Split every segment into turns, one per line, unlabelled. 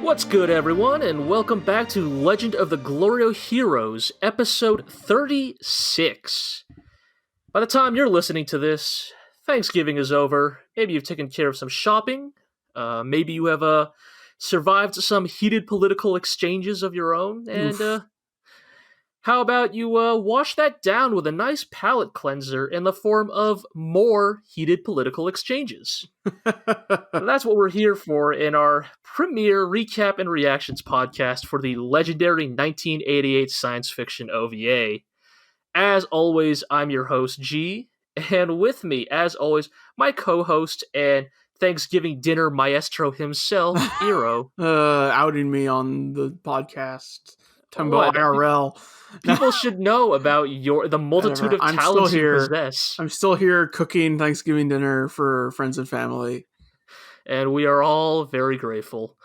What's good, everyone, and welcome back to Legend of the GLORIO Heroes, episode 36. By the time you're listening to this, Thanksgiving is over. Maybe you've taken care of some shopping. Maybe you have survived some heated political exchanges of your own. And how about you wash that down with a nice palate cleanser in the form of more heated political exchanges? And that's what we're here for in our premiere recap and reactions podcast for the legendary 1988 science fiction OVA. As always, I'm your host, Gee, and with me, as always, my co-host and Thanksgiving dinner maestro himself, Iro.
Outing me on the podcast. Talking about IRL.
People should know about the multitude of talents you possess.
I'm still here cooking Thanksgiving dinner for friends and family.
And we are all very grateful.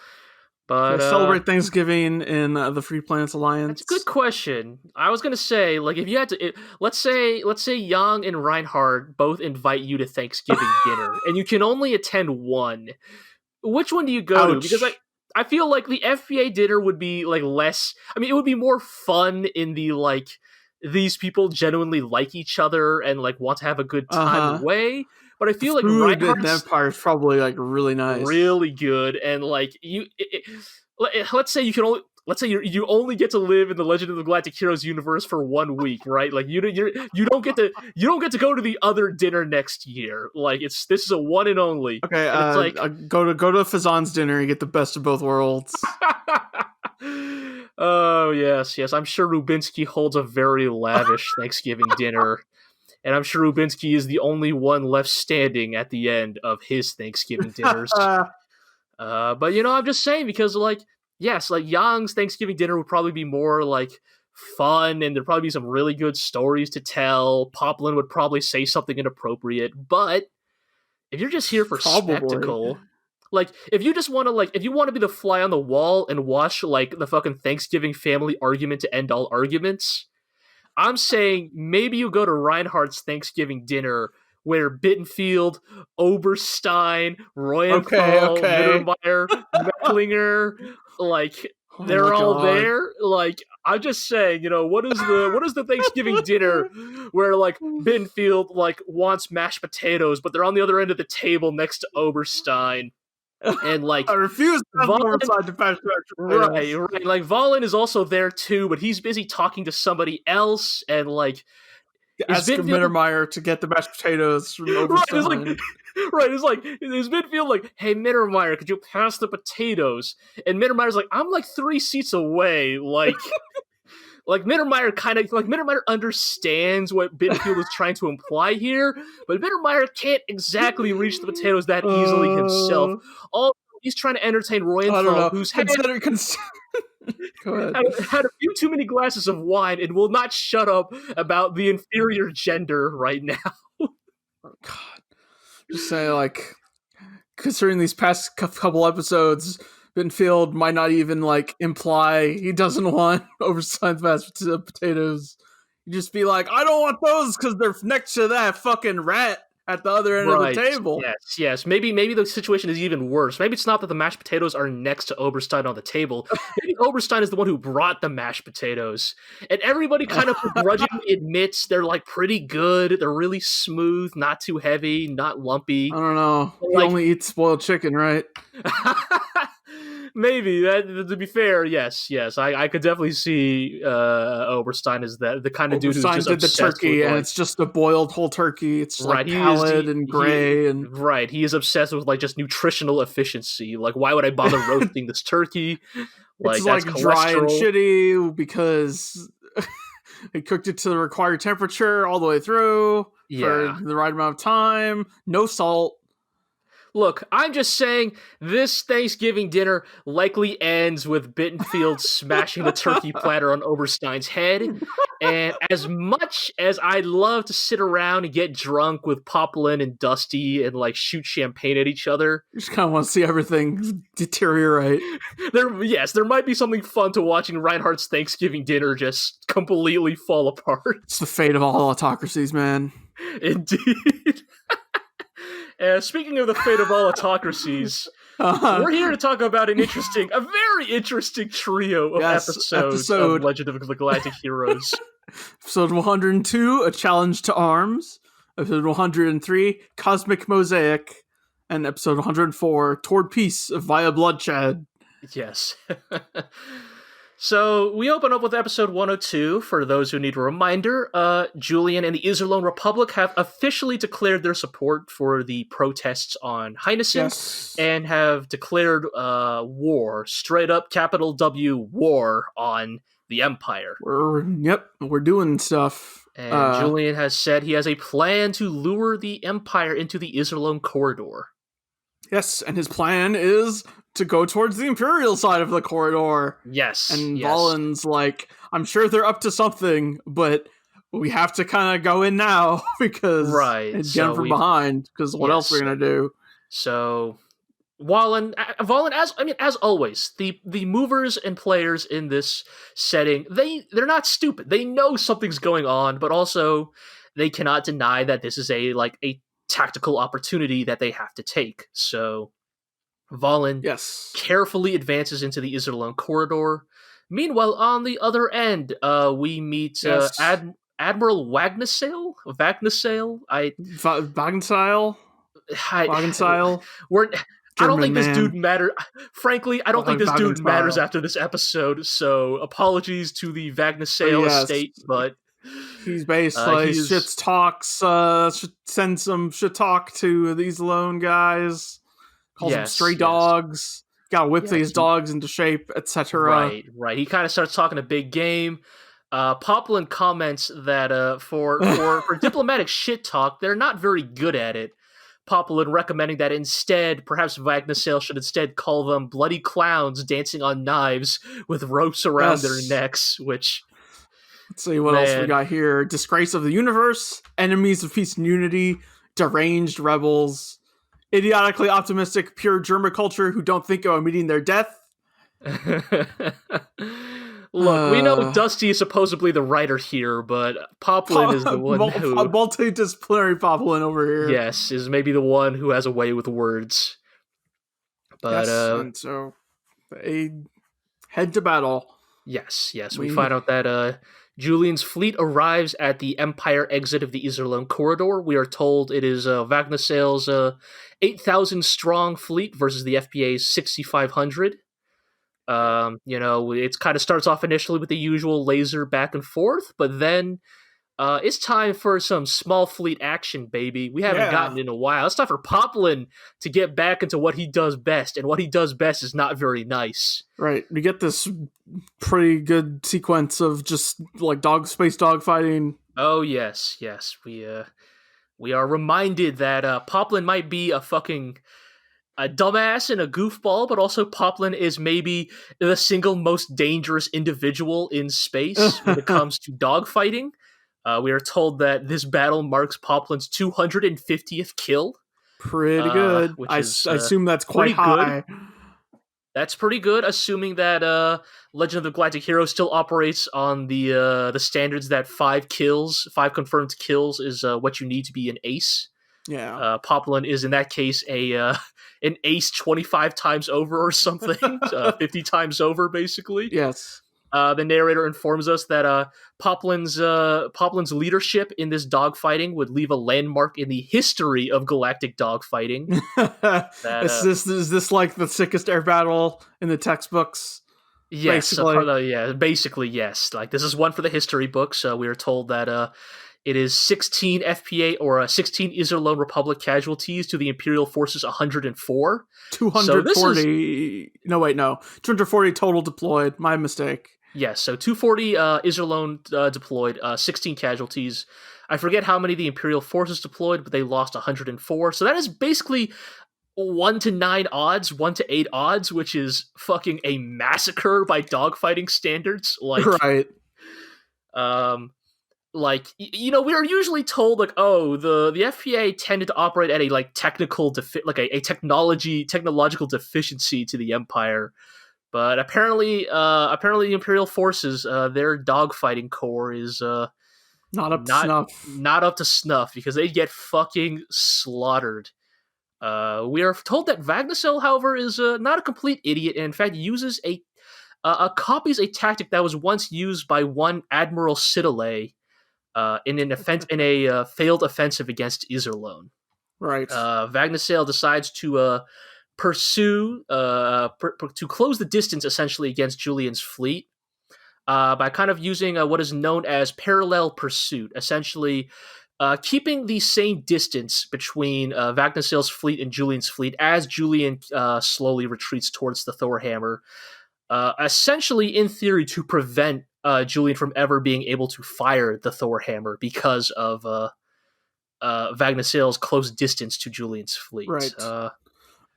But
celebrate Thanksgiving in the Free Planets Alliance.
That's a good question. I was gonna say, like, if you had to, let's say Yang and Reinhard both invite you to Thanksgiving dinner, and you can only attend one. Which one do you go to? Because I feel like the FPA dinner would be like less. I mean, it would be more fun in the like these people genuinely like each other and like want to have a good time way. But I feel like
Reinhard's that part is probably like really nice,
really good, and like let's say you only get to live in the Legend of the Galactic Heroes universe for 1 week, right? Like you don't get to go to the other dinner next year. Like this is a one and only.
Okay,
and it's like
go to Fazan's dinner and get the best of both worlds.
Oh yes, I'm sure Rubinsky holds a very lavish Thanksgiving dinner. And I'm sure Rubinsky is the only one left standing at the end of his Thanksgiving dinners. But, I'm just saying because, like, yes, like, Yang's Thanksgiving dinner would probably be more, like, fun, and there'd probably be some really good stories to tell. Poplin would probably say something inappropriate. But if you're just here for spectacle, like, if you just want to, like, if you want to be the fly on the wall and watch, like, the fucking Thanksgiving family argument to end all arguments, I'm saying maybe you go to Reinhardt's Thanksgiving dinner where Bittenfield, Oberstein, Royenthal, Mittermeier, Mecklinger, like they're all there. Like I'm just saying, what is the Thanksgiving dinner where like Bittenfield like wants mashed potatoes, but they're on the other end of the table next to Oberstein. And like
I refuse to
right. Like Valen is also there too, but he's busy talking to somebody else, and like
ask Mittermeier to get the mashed potatoes from Oberstein.
It's like is Bittenfield like, hey Mittermeier, could you pass the potatoes? And Mittermeier's like, I'm like 3 seats away, like. Like Mittermeier understands what Bittenfield is trying to imply here, but Mittermeier can't exactly reach the potatoes that easily himself. Also, he's trying to entertain Royenthal, who's had a few too many glasses of wine and will not shut up about the inferior gender right now.
Oh God, just say like, considering these past couple episodes, Bittenfield might not even like imply he doesn't want Oberstein's mashed potatoes. You just be like, I don't want those because they're next to that fucking rat at the other end of the table.
Yes. Maybe the situation is even worse. Maybe it's not that the mashed potatoes are next to Oberstein on the table. Maybe Oberstein is the one who brought the mashed potatoes. And everybody kind of begrudgingly admits they're like pretty good. They're really smooth, not too heavy, not lumpy.
I don't know. You only eat spoiled chicken, right?
Maybe to be fair, yes. I could definitely see Oberstein as the kind of dude who's just
did the turkey, and it's just a boiled whole turkey. It's like pallid and gray, and
right. He is obsessed with like just nutritional efficiency. Like, why would I bother roasting this turkey?
Like, it's like dry and shitty because he cooked it to the required temperature all the way through for the right amount of time. No salt.
Look, I'm just saying this Thanksgiving dinner likely ends with Bittenfield smashing the turkey platter on Oberstein's head. And as much as I'd love to sit around and get drunk with Poplin and Dusty and like shoot champagne at each other,
you just kind of want to see everything deteriorate.
There might be something fun to watching Reinhardt's Thanksgiving dinner just completely fall apart.
It's the fate of all autocracies, man.
Indeed. Speaking of the fate of all autocracies, We're here to talk about a very interesting trio of episodes of Legend of the Galactic Heroes.
Episode 102, A Challenge to Arms. Episode 103, Cosmic Mosaic. And episode 104, Toward Peace via Bloodshed.
Yes. So we open up with episode 102. For those who need a reminder, Julian and the Iserlohn Republic have officially declared their support for the protests on Heinessen and have declared war, straight up capital W, war on the Empire.
We're doing stuff.
And Julian has said he has a plan to lure the Empire into the Iserlohn corridor.
Yes, and his plan is to go towards the Imperial side of the corridor.
Yes.
And Valen's like, I'm sure they're up to something, but we have to kind of go in now because and get from behind, because what else are we going to do?
So Valen, as always, the movers and players in this setting, they're not stupid. They know something's going on, but also they cannot deny that this is a tactical opportunity that they have to take. So Valen carefully advances into the Iserlohn corridor. Meanwhile, on the other end, we meet Admiral Wagenseil. Wagenseil. I don't think this dude matters. Frankly, I don't think this dude matters after this episode. So apologies to the Wagenseil estate, but
he's basically shit talks. Send some shit talk to these lone guys. Calls them stray dogs. Gotta whip these dogs into shape, etc.
Right. He kind of starts talking a big game. Poplin comments that for diplomatic shit talk, they're not very good at it. Poplin recommending that instead, perhaps Wagenseil should instead call them bloody clowns dancing on knives with ropes around their necks, which...
Let's see what else we got here. Disgrace of the universe, enemies of peace and unity, deranged rebels, idiotically optimistic pure German culture who don't think about meeting their death.
Look, we know Dusty is supposedly the writer here, but Poplin is the one who...
Multidisciplinary Poplin over here.
Yes, is maybe the one who has a way with words. But,
and so they head to battle.
Yes. We find out that Julian's fleet arrives at the Empire exit of the Iserlohn corridor. We are told it is Wagenseil's 8,000-strong fleet versus the FPA's 6,500. It kind of starts off initially with the usual laser back and forth, but then it's time for some small fleet action, baby. We haven't gotten in a while. It's time for Poplin to get back into what he does best, and what he does best is not very nice.
Right. We get this pretty good sequence of just space dog fighting.
Oh yes. We are reminded that Poplin might be a dumbass and a goofball, but also Poplin is maybe the single most dangerous individual in space when it comes to dogfighting. We are told that this battle marks Poplin's 250th kill.
Pretty good. I assume that's quite high.
Good. That's pretty good, assuming that Legend of the Galactic Heroes still operates on the standards that 5 confirmed kills is what you need to be an ace.
Yeah.
Poplin is in that case an ace 25 times over or something, 50 times over basically.
Yes.
The narrator informs us that Poplin's leadership in this dogfighting would leave a landmark in the history of galactic dogfighting.
Is this like the sickest air battle in the textbooks?
Yes, basically yes. Like, this is one for the history books. We are told that it is 16 FPA or 16 Iserlohn Republic casualties to the Imperial Forces 104.
240. So 240 total deployed. My mistake.
Yes, so 240 Iserlohn deployed, 16 casualties. I forget how many the Imperial Forces deployed, but they lost 104. So that is basically 1 to 9 odds, 1 to 8 odds, which is fucking a massacre by dogfighting standards.
Right.
We are usually told the FPA tended to operate at a technical a technological deficiency to the Empire. But apparently the Imperial Forces, their dogfighting core is
not up to snuff.
Not up to snuff, because they get fucking slaughtered. We are told that Wagenseil, however, is not a complete idiot, and in fact uses copies a tactic that was once used by one Admiral Siddeley in a failed offensive against Iserlohn.
Right.
Wagenseil decides to pursue to close the distance essentially against Julian's fleet by kind of using what is known as parallel pursuit, essentially keeping the same distance between Wagenseil's fleet and Julian's fleet as Julian slowly retreats towards the Thorhammer, essentially in theory to prevent Julian from ever being able to fire the Thorhammer because of Wagenseil's close distance to Julian's fleet.
Right.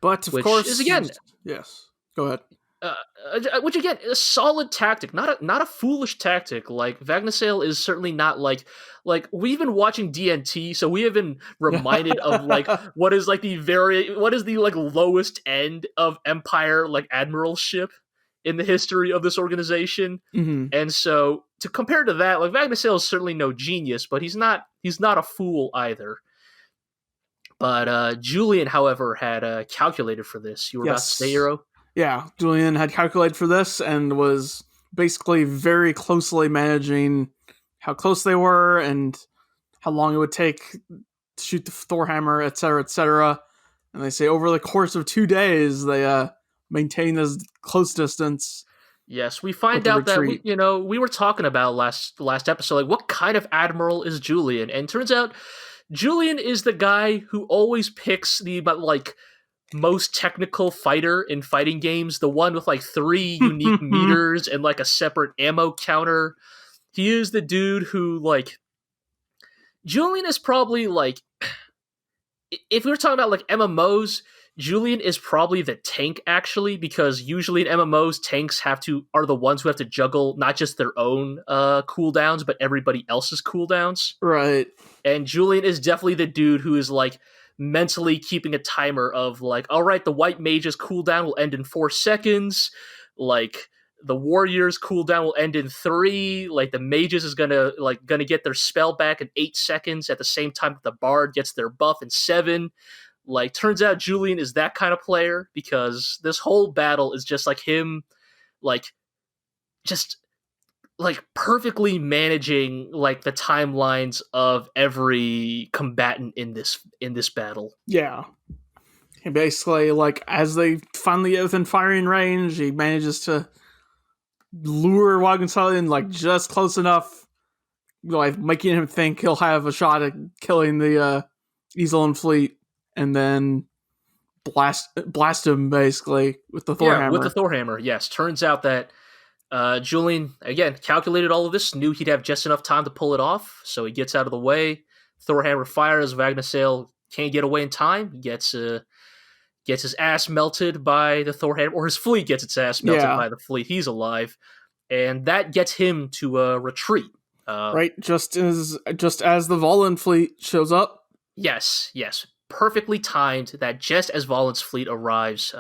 But of course,
is again,
yes. Go ahead.
Which again, a solid tactic, not a foolish tactic. Like Wagenseil is certainly not like we've been watching DNT, so we have been reminded of like what is the like lowest end of Empire like admiralship in the history of this organization.
Mm-hmm.
And so to compare to that, like Wagenseil is certainly no genius, but he's not a fool either. But Julian, however, had calculated for this. You were about to say, Iro?
Yeah, Julian had calculated for this and was basically very closely managing how close they were and how long it would take to shoot the Thorhammer, etc., etc. And they say over the course of 2 days, they maintain this close distance.
Yes, we find out that we were talking about last episode, like what kind of admiral is Julian, and turns out Julian is the guy who always picks the most technical fighter in fighting games, the one with like 3 unique meters and like a separate ammo counter. He is the dude who like Julian is probably like, if we were talking about like MMOs, Julian is probably the tank actually, because usually in MMOs tanks are the ones who have to juggle not just their own cooldowns but everybody else's cooldowns.
Right.
And Julian is definitely the dude who is like mentally keeping a timer of like, all right, the white mage's cooldown will end in 4 seconds. Like the warrior's cooldown will end in 3. Like the mages is gonna get their spell back in 8 seconds at the same time that the bard gets their buff in 7. Like turns out Julian is that kind of player because this whole battle is just like him, like just like perfectly managing like the timelines of every combatant in this battle.
Yeah. He basically, like, as they finally get within firing range, he manages to lure Wagenseil in, like, just close enough, like, making him think he'll have a shot at killing the Iserlohn fleet, and then blast him, basically, with the Thorhammer.
Yeah, with the Thorhammer, yes. Turns out that Julian, again, calculated all of this, knew he'd have just enough time to pull it off, so he gets out of the way. Thorhammer fires, Wagenseil can't get away in time. He gets his ass melted by the Thorhammer, or his fleet gets its ass melted by the fleet. He's alive, and that gets him to retreat.
Right, just as the Volin fleet shows up.
Yes, perfectly timed. That just as Volin's fleet arrives,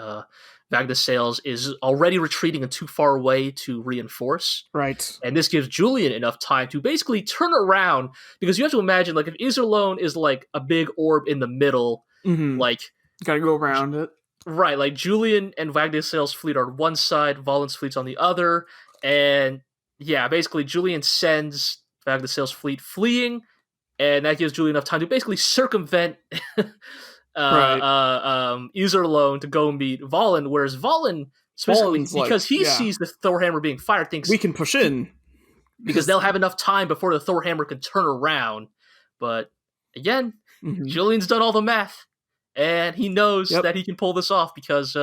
Wagenseil is already retreating and too far away to reinforce.
Right.
And this gives Julian enough time to basically turn around, because you have to imagine, like, if Iserlohn is like a big orb in the middle, like
gotta go around it.
Right, like Julian and Wagenseil's fleet are on one side, Volin's fleet's on the other, and yeah, basically Julian sends Wagenseil's fleet fleeing, and that gives Julian enough time to basically circumvent Iserlohn to go meet Volin, whereas Volin, specifically because he sees the Thorhammer being fired, thinks
we can push in
because they'll have enough time before the Thorhammer can turn around. But again, Julian's done all the math, and he knows that he can pull this off because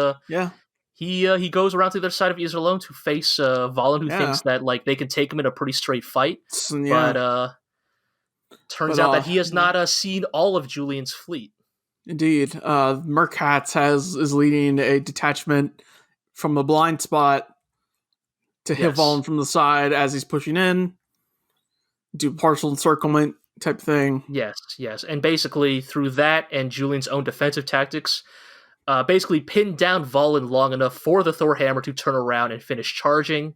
he goes around to the other side of Iserlohn to face Volin, who thinks that like they can take him in a pretty straight fight, but turns out that he has not seen all of Julian's fleet.
Indeed. Merkatz is leading a detachment from the blind spot to hit Volin from the side as he's pushing in. Do partial encirclement type thing. Yes. And basically, through that and Julian's own defensive tactics, basically pinned down Volin long enough for the Thorhammer to turn around and finish charging,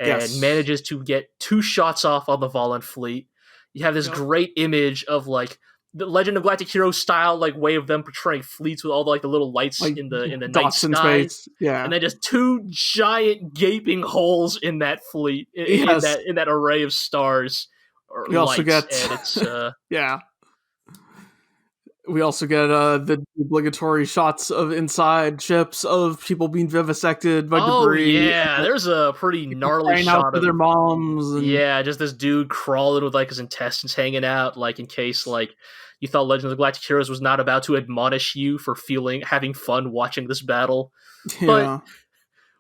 and manages to get 2 shots off on the Volin fleet. You have this great image of, like,
the Legend of Galactic Heroes style like way of them portraying fleets with all the, like the little lights
like
in the night
dots in
sky,
space. Yeah,
and then just two giant gaping holes in that fleet in
yes.
that array of stars or
We also
lights,
get
and it's
yeah. We also get the obligatory shots of inside ships of people being vivisected by
oh
debris,
yeah, there's a pretty gnarly
crying out
shot
to
of
their moms, and
yeah, just this dude crawling with like his intestines hanging out, like in case like you thought Legend of the Galactic Heroes was not about to admonish you for having fun watching this battle, but
yeah.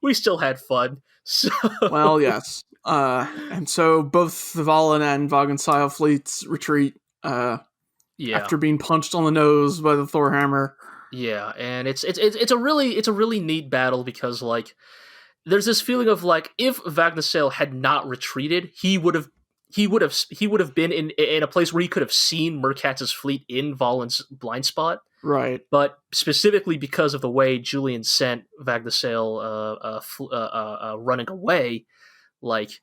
we still had fun. So
Well, yes. And so both the Valen and Wagenseil fleets retreat
yeah,
after being punched on the nose by the Thor hammer.
yeah, and it's a really neat battle because like there's this feeling of like if Wagenseil had not retreated, he would have been in a place where he could have seen Merkatz's fleet in Valen's blind spot.
Right.
But specifically because of the way Julian sent Wagenseil running away, like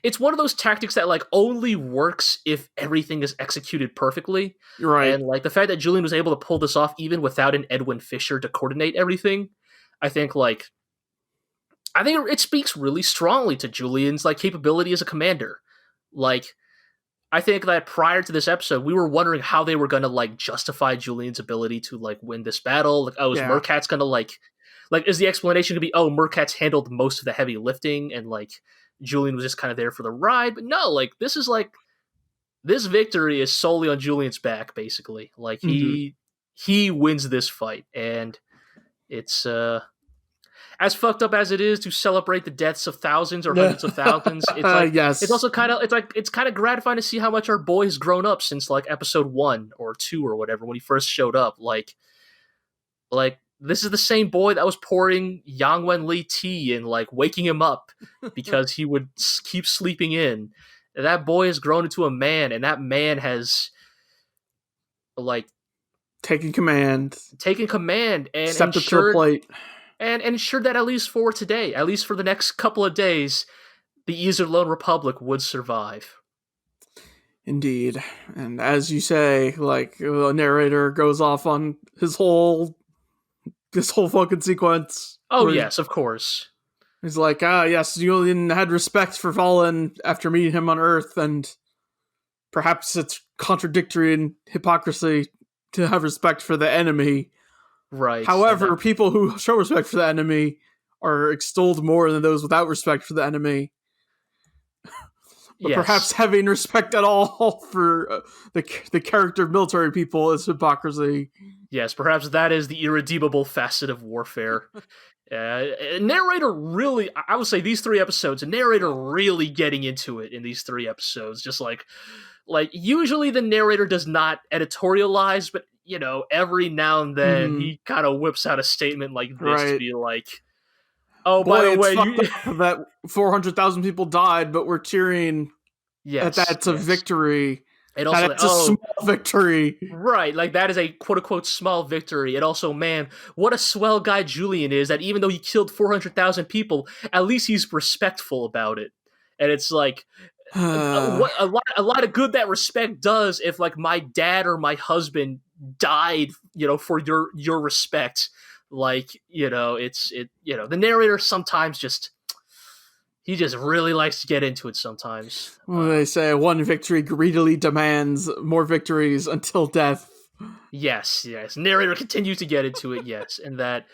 it's one of those tactics that like only works if everything is executed perfectly.
Right.
And like the fact that Julian was able to pull this off even without an Edwin Fisher to coordinate everything, I think it speaks really strongly to Julian's like capability as a commander. Like I think that prior to this episode, we were wondering how they were going to like justify Julian's ability to like win this battle. Like, oh, is Merkatz going to like is the explanation going to be, oh, Merkatz handled most of the heavy lifting and like Julian was just kind of there for the ride? But no, like this victory is solely on Julian's back, basically. Like he wins this fight, and it's as fucked up as it is to celebrate the deaths of thousands or hundreds of thousands, it's like
yes.
it's also kind of gratifying to see how much our boy has grown up since like episode 1 or 2 or whatever when he first showed up. Like this is the same boy that was pouring Yang Wen-li tea and like waking him up because he would keep sleeping in. That boy has grown into a man, and that man has like
taken command
and
stepped up to the plate.
And ensured that at least for today, at least for the next couple of days, the Iserlohn Republic would survive.
Indeed. And as you say, like, the narrator goes off on this whole fucking sequence.
Oh, yes, of course.
He's like, yes, Julian had respect for Valen after meeting him on Earth, and perhaps it's contradictory in hypocrisy to have respect for the enemy.
Right.
However, people who show respect for the enemy are extolled more than those without respect for the enemy. But perhaps having respect at all for the character of military people is hypocrisy.
Yes, perhaps that is the irredeemable facet of warfare. Narrator really, I would say these 3 episodes, narrator really getting into it in these 3 episodes. Just like usually the narrator does not editorialize, but you know, every now and then he kind of whips out a statement like this to be like, oh,
boy, by the way, that 400,000 people died, but we're cheering that that's a victory.
And also,
that's a small victory.
Right, like that is a quote-unquote small victory. And also, man, what a swell guy Julian is, that even though he killed 400,000 people, at least he's respectful about it. And it's like, what a lot of good that respect does if like my dad or my husband died, you know, for your respect. Like, you know, the narrator sometimes he just really likes to get into it sometimes.
Well, they say one victory greedily demands more victories until death.
Yes. Narrator continues to get into it, yes. And that,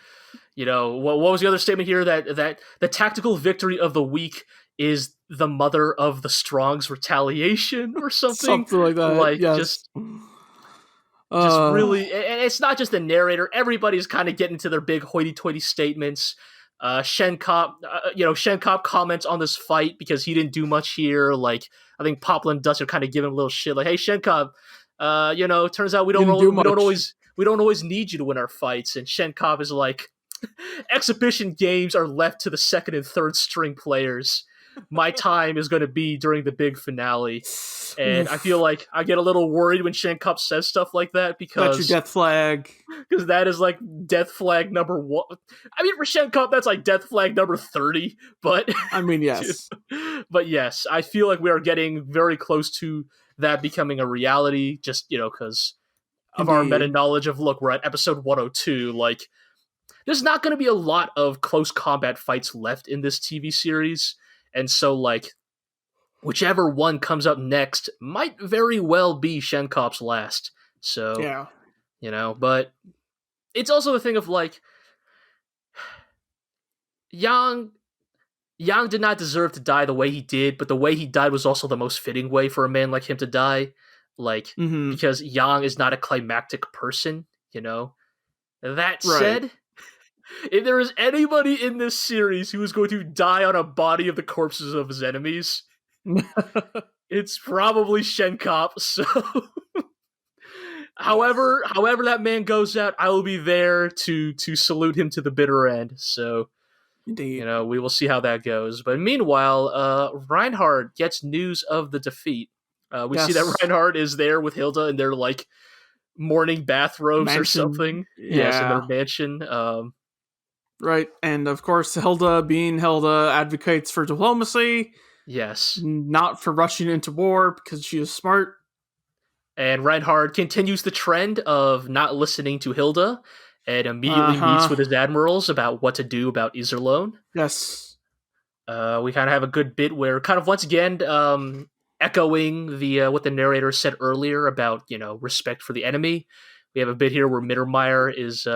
you know, what was the other statement here? That the tactical victory of the weak is the mother of the strong's retaliation or something.
Something like that.
Like,
yes.
just really, and it's not just the narrator. Everybody's kind of getting to their big hoity-toity statements. Shenkop comments on this fight because he didn't do much here. Like, I think Poplar and Dust are kind of giving him a little shit. Like, hey, Shenkop, turns out we don't always need you to win our fights. And Shenkop is like, exhibition games are left to the second and third string players. my time is going to be during the big finale. And I feel
Oof.
like I get a little worried when Shenkop says stuff like that
That's your
because
death flag.
that is like death flag number 1. I mean, for Shenkop, that's like death flag number 30. But
I mean, yes.
but yes, I feel like we are getting very close to that becoming a reality. Just because of our meta
Indeed.
knowledge of look, we're at episode 102. Like, there's not going to be a lot of close combat fights left in this TV series, and so like whichever one comes up next might very well be Shenkop's last. So,
Yeah.
But it's also a thing of like Yang did not deserve to die the way he did, but the way he died was also the most fitting way for a man like him to die. Like, because Yang is not a climactic person, That said, if there is anybody in this series who is going to die on a body of the corpses of his enemies, it's probably Shenkop. So, however that man goes out, I will be there to salute him to the bitter end. So,
Indeed.
we will see how that goes. But meanwhile, Reinhard gets news of the defeat. We see that Reinhard is there with Hilda in their like morning bathrobes
mansion.
or something.
Yeah.
Yes, in their mansion.
Right, and of course, Hilda, being Hilda, advocates for diplomacy.
Yes.
Not for rushing into war because she is smart.
And Reinhard continues the trend of not listening to Hilda and immediately meets with his admirals about what to do about Iserlohn.
Yes.
We kind of have a good bit where kind of once again echoing the what the narrator said earlier about, respect for the enemy. We have a bit here where Mittermeier is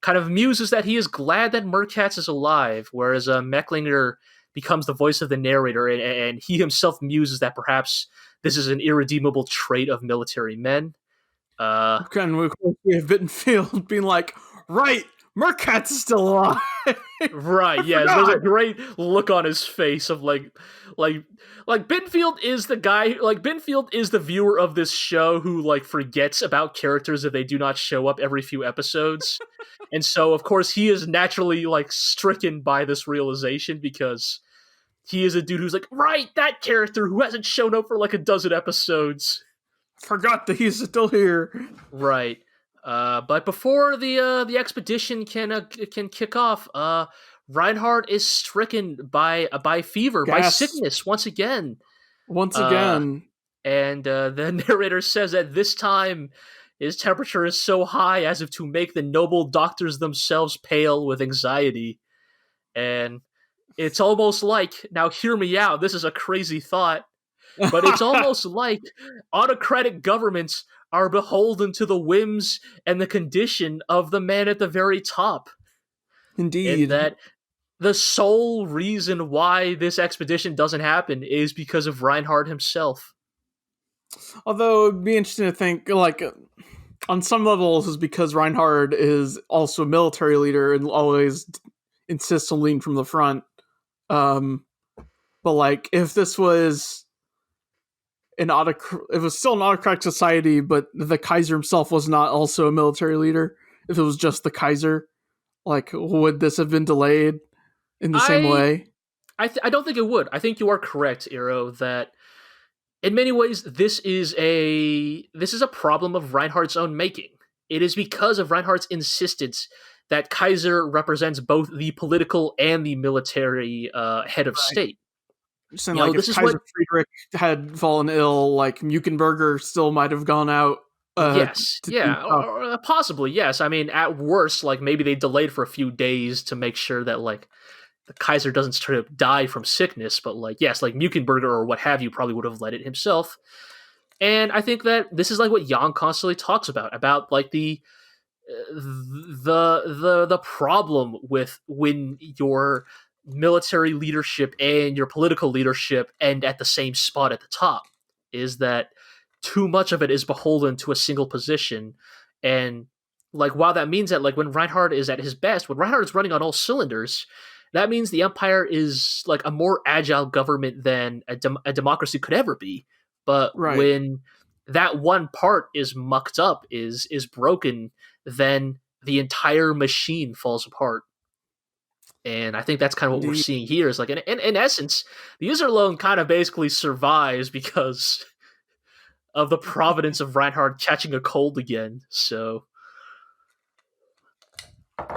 kind of muses that he is glad that Merkatz is alive, whereas Mecklinger becomes the voice of the narrator, and he himself muses that perhaps this is an irredeemable trait of military men.
And we have Bittenfield being like, right, Merkatz is still alive.
Right, yeah. There's a great look on his face of like Bittenfield is the guy, like Bittenfield is the viewer of this show who like forgets about characters if they do not show up every few episodes. And so of course he is naturally like stricken by this realization because he is a dude who's like, right, that character who hasn't shown up for like a dozen episodes.
Forgot that he's still here.
Right. But before the expedition can kick off, Reinhard is stricken by fever, by sickness once again. And the narrator says that this time his temperature is so high as if to make the noble doctors themselves pale with anxiety. And it's almost like, now hear me out, this is a crazy thought, but it's almost like autocratic governments are beholden to the whims and the condition of the man at the very top.
Indeed.
And that the sole reason why this expedition doesn't happen is because of Reinhard himself.
Although it'd be interesting to think, like, on some levels, is because Reinhard is also a military leader and always insists on leading from the front. But like, if this was it was still an autocratic society, but the Kaiser himself was not also a military leader, if it was just the Kaiser, like, would this have been delayed in the same way?
I don't think it would. I think you are correct, Iro, that in many ways this is a problem of Reinhard's own making. It is because of Reinhard's insistence that Kaiser represents both the political and the military head of state.
Saying, like, if Kaiser Friedrich had fallen ill, like, Muckenberger still might have gone out.
Yes, or possibly, yes. I mean, at worst, like, maybe they delayed for a few days to make sure that, like, the Kaiser doesn't straight up die from sickness, but, like, yes, like, Muckenberger or what have you probably would have led it himself. And I think that this is, like, what Yang constantly talks about, like, the problem with when your military leadership and your political leadership end at the same spot at the top is that too much of it is beholden to a single position. And like, while that means that, like, when Reinhard is at his best, when Reinhard is running on all cylinders, that means the empire is like a more agile government than a democracy could ever be. But when that one part is mucked up, is broken, then the entire machine falls apart. And I think that's kind of what we're
Indeed.
seeing here. Is like, in essence, the Iserlohn kind of basically survives because of the providence of Reinhard catching a cold again. So,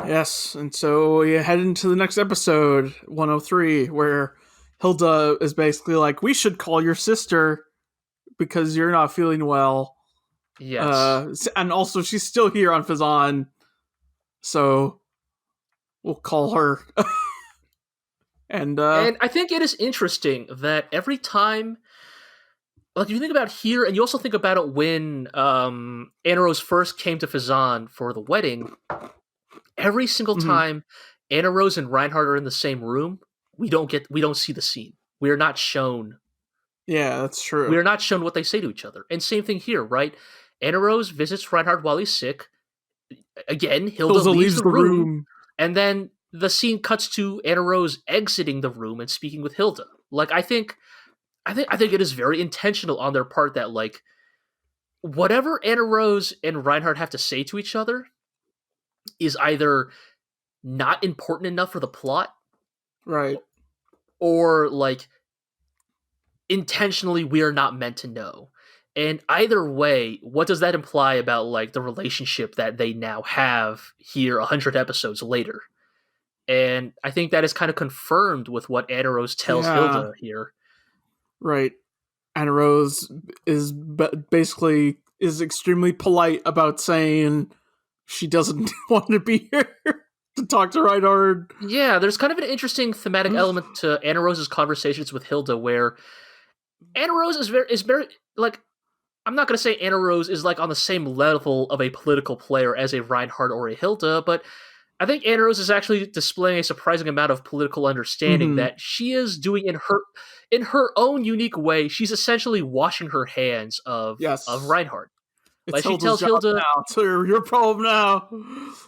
Yes, and so we head into the next episode, 103, where Hilda is basically like, we should call your sister because you're not feeling well.
yes.
And also, she's still here on Fazan, so we'll call her. And
I think it is interesting that every time, like, if you think about here, and you also think about it when Admirals first came to Fazan for the wedding, every single time Anna Rose and Reinhardt are in the same room, we don't see the scene. We are not shown.
Yeah, that's true.
We are not shown what they say to each other. And same thing here, right? Anna Rose visits Reinhardt while he's sick. Again, Hilda leaves the room, and then the scene cuts to Anna Rose exiting the room and speaking with Hilda. Like, I think it is very intentional on their part that, like, whatever Anna Rose and Reinhardt have to say to each other is either not important enough for the plot,
right,
or like intentionally we are not meant to know. And either way, what does that imply about like the relationship that they now have here 100 episodes later? And I think that is kind of confirmed with what Anna Rose tells Hilda here.
Right. Anna Rose is basically extremely polite about saying she doesn't want to be here to talk to Reinhard.
Yeah, there's kind of an interesting thematic element to Anna Rose's conversations with Hilda, where Anna Rose is very like, I'm not going to say Anna Rose is like on the same level of a political player as a Reinhard or a Hilda, but I think Anna Rose is actually displaying a surprising amount of political understanding that she is doing in her own unique way. She's essentially washing her hands of Reinhard.
Like, she tells Hilda, now. It's your problem now.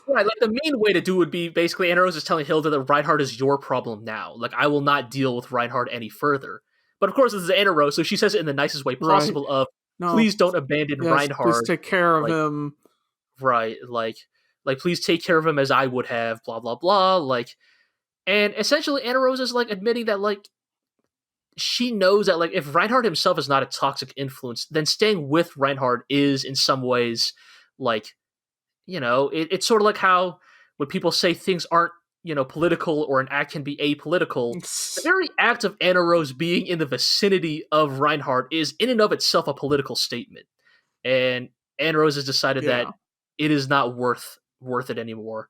Right, like the main way to do it would be basically Anna Rose is telling Hilda that Reinhard is your problem now. Like, I will not deal with Reinhard any further. But of course, this is Anna Rose, so she says it in the nicest way possible of, please don't abandon Reinhard.
Please take care of him.
Right, like please take care of him as I would have, blah, blah, blah. Like, and essentially Anna Rose is like admitting that, like, she knows that, like, if Reinhard himself is not a toxic influence, then staying with Reinhard is in some ways, like, you know, it's sort of like how when people say things aren't, you know, political or an act can be apolitical, the very act of Anna Rose being in the vicinity of Reinhard is in and of itself a political statement. And Anna Rose has decided that it is not worth it anymore.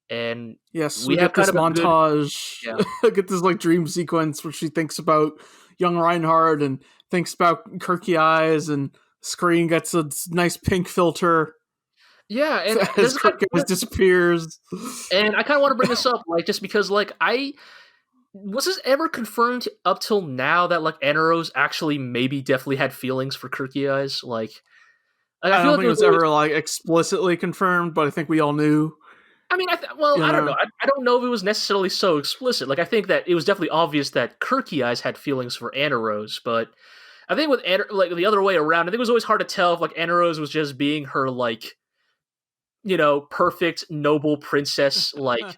And
yes, we have this montage. Get this like dream sequence where she thinks about young Reinhard and thinks about Kirky eyes, and screen gets a nice pink filter.
Yeah, and
as Kirky eyes disappears.
And I kind of want to bring this up, like, just because, like, was this ever confirmed up till now that, like, Anna Rose actually maybe definitely had feelings for Kirky eyes? Like,
I don't think it was ever like explicitly confirmed, but I think we all knew.
I mean, I don't know. I don't know if it was necessarily so explicit. Like, I think that it was definitely obvious that Kirky eyes had feelings for Anna Rose, but I think with Anna, like, the other way around, I think it was always hard to tell if, like, Anna Rose was just being her, like, you know, perfect, noble princess, like,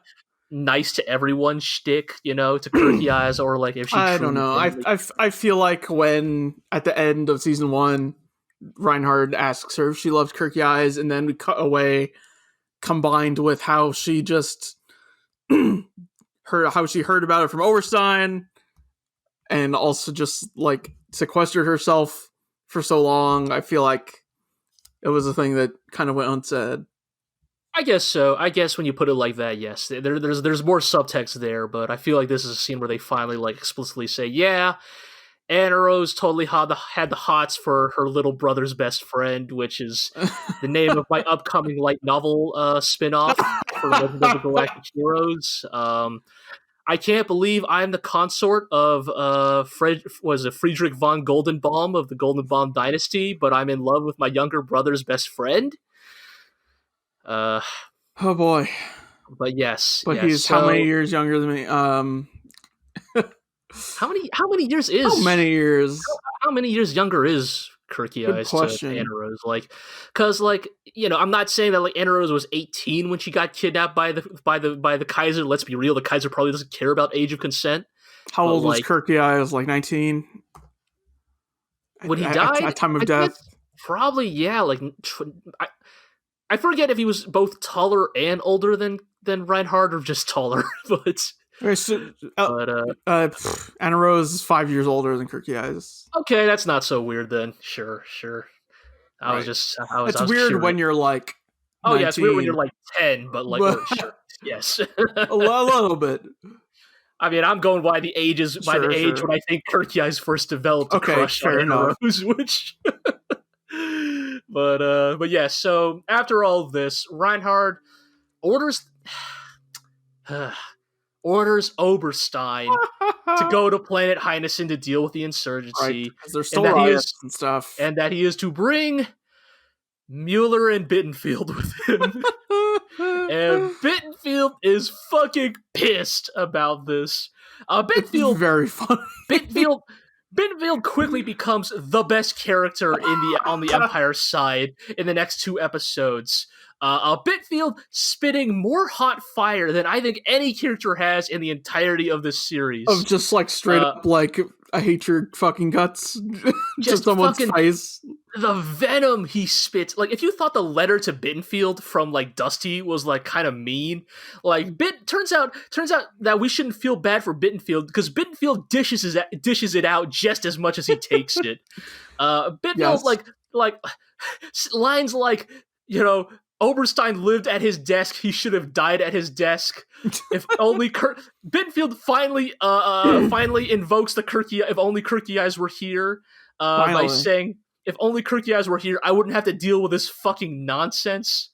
nice to everyone shtick, you know, to Kirky eyes, or, like, if she
I don't know. I feel like when, at the end of season 1, Reinhard asks her if she loves Kirky eyes, and then we cut away, combined with how she just how she heard about it from Oberstein, and also just like sequestered herself for so long. I feel like it was a thing that kind of went unsaid.
I guess so. I guess when you put it like that, yes, there's more subtext there, but I feel like this is a scene where they finally, like, explicitly say, yeah, Anna Rose totally had the hots for her little brother's best friend, which is the name of my upcoming light novel spin-off for Legend of the Galactic Heroes. I can't believe I'm the consort of Friedrich von Goldenbaum of the Goldenbaum dynasty, but I'm in love with my younger brother's best friend.
Oh boy.
But yes.
But he's how many years younger than me?
How many years is?
How many years?
How many years younger is Kirky
Good
Eyes
question.
to Anna Rose? Like, because like I'm not saying that like Anna Rose was 18 when she got kidnapped by the Kaiser. Let's be real, the Kaiser probably doesn't care about age of consent.
How
But,
old was
like,
Kirky Eyes? Like 19
when he
at
died?
time of
I
death.
guess probably yeah. Like I forget if he was both taller and older than Reinhard or just taller, but.
Okay, so, Anna Rose is 5 years older than Kirky Eyes.
Okay, that's not so weird then. Sure. I was
It's weird
curious.
when you're like 19.
Oh yeah, it's weird when you're like 10, but like sure. Yes.
a little bit.
I mean, I'm going by the ages when I think Kirky Eyes first developed a crush on Anna Rose, which but yeah, so after all of this, Reinhard orders Oberstein to go to planet Heinessen to deal with the insurgency.
Right, there's still riots and stuff.
And that he is to bring Mueller and Bittenfield with him. And Bittenfield is fucking pissed about this. Bittenfield,
it's very funny.
Bittenfield quickly becomes the best character on the Empire side in the next 2 episodes. Bittenfield spitting more hot fire than I think any character has in the entirety of this series.
Of just like straight up like, I hate your fucking guts to someone's face.
The venom he spits. Like, if you thought the letter to Bittenfield from like Dusty was like kind of mean, like turns out that we shouldn't feel bad for Bittenfield because Bittenfield dishes it out just as much as he takes it. Bittenfield like lines like, Oberstein lived at his desk. He should have died at his desk. If only Bittenfield finally invokes the Kirky. If only Kirky Eyes were here, by saying, "If only Kirky Eyes were here, I wouldn't have to deal with this fucking nonsense."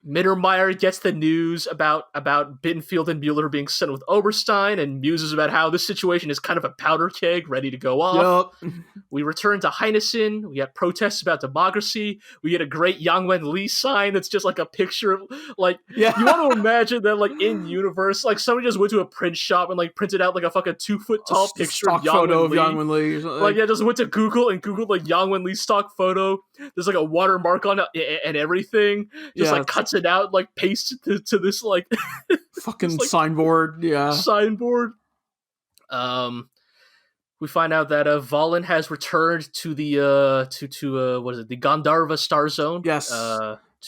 Mittermeier gets the news about Bittenfield and Mueller being sent with Oberstein and muses about how this situation is kind of a powder keg ready to go off.
Yep.
We return to Heinessen. We got protests about democracy. We get a great Yang Wen-Li sign that's just like a picture of, like, you want to imagine that, like, in universe, like, somebody just went to a print shop and, like, printed out, like, a fucking 2-foot tall picture of Yang Wen-Li. Like, just went to Google and Googled, like, Yang Wen-Li stock photo. There's, like, a watermark on it and everything. Just, like, cuts it out, like, pastes it to this, like...
fucking this, like, signboard,
Signboard. We find out that Valen has returned to the what is it, the Gandharva Star Zone?
Yes,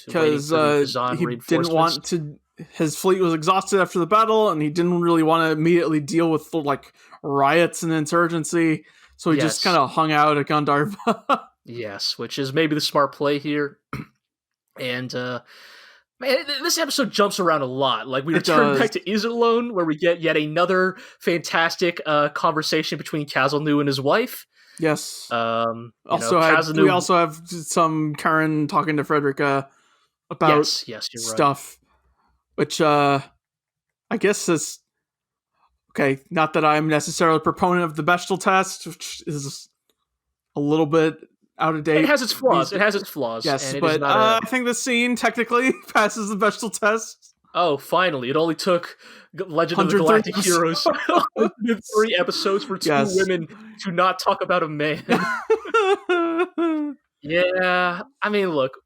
because he didn't want to. His fleet was exhausted after the battle, and he didn't really want to immediately deal with like riots and insurgency, so he just kind of hung out at Gandharva.
Yes, which is maybe the smart play here, and. Man, this episode jumps around a lot. Like, we return back to Iserlohn, where we get yet another fantastic conversation between Kazalnu and his wife.
Yes. We also have some Karen talking to Frederica about stuff, right. Which I guess is okay. Not that I'm necessarily a proponent of the Bechdel test, which is a little bit out of date.
It has its flaws.
Yes, but I think the scene technically passes the Bechdel test.
Oh, finally. It only took Legend of the Galactic Heroes 103 episodes for 2 women to not talk about a man. Yeah, I mean, look.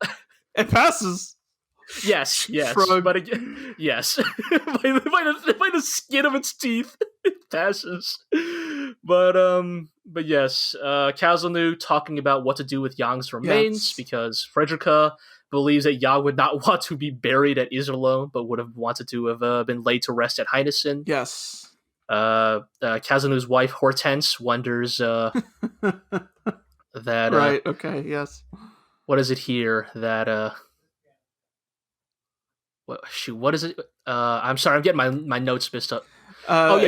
It passes.
Yes. Shrug. But again, yes. by the skin of its teeth, it passes. But yes, Kazalnu talking about what to do with Yang's remains, because Frederica believes that Yang would not want to be buried at Iserlohn, but would have wanted to have been laid to rest at Heinessen.
Yes.
Kazalnu's wife, Hortense, wonders that...
right, okay, yes.
What is it here that... what is it? I'm sorry, I'm getting my notes mixed up.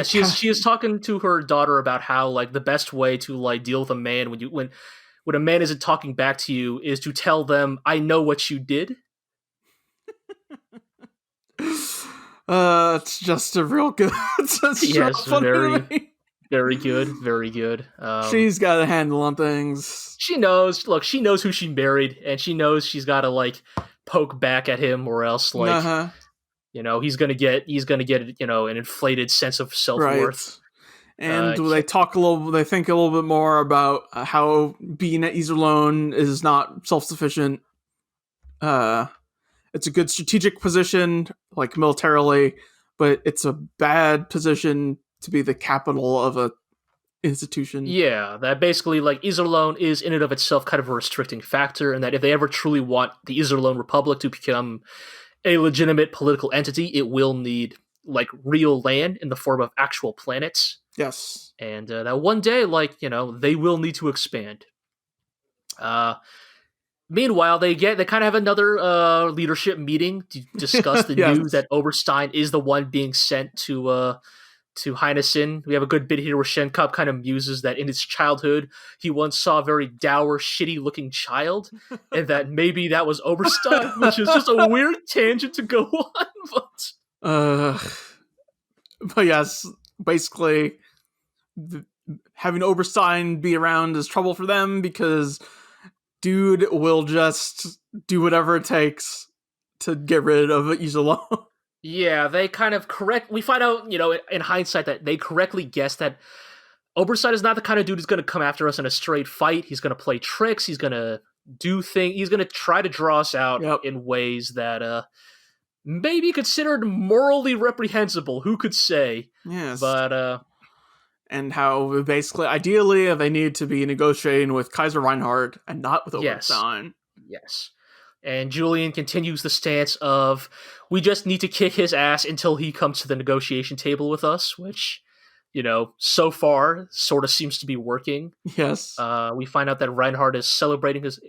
She is talking to her daughter about how, like, the best way to, like, deal with a man when a man isn't talking back to you is to tell them, "I know what you did."
It's just a real good.
Yes, very good.
She's got a handle on things.
She knows. Look, she knows who she married, and she knows she's got to, like, poke back at him, or else, like, he's gonna get an inflated sense of self-worth.
And they talk a little. They think a little bit more about how being at Iserlohn is not self-sufficient. It's a good strategic position, like militarily, but it's a bad position to be the capital of a institution.
Yeah, that basically, like, Iserlohn is in and of itself kind of a restricting factor, and that if they ever truly want the Iserlohn Republic to become a legitimate political entity, it will need, like, real land in the form of actual planets.
Yes.
And that one day, like, they will need to expand. Meanwhile, they kind of have another leadership meeting to discuss the news that Oberstein is the one being sent to Heinessen. We have a good bit here where Shenkop kind of muses that in his childhood, he once saw a very dour, shitty-looking child, and that maybe that was Oberstein, which is just a weird tangent to go on.
But yes, basically, having Oberstein be around is trouble for them because dude will just do whatever it takes to get rid of Iserlohn.
Yeah, they kind of we find out, in hindsight, that they correctly guessed that Oberstein is not the kind of dude who's going to come after us in a straight fight. He's going to play tricks. He's going to do things. He's going to try to draw us out in ways that may be considered morally reprehensible. Who could say?
Yes.
But,
and how basically, ideally, they need to be negotiating with Kaiser Reinhard and not with Oberstein.
Yes. And Julian continues the stance of, we just need to kick his ass until he comes to the negotiation table with us, which, so far sort of seems to be working.
Yes.
We find out that Reinhard is celebrating his...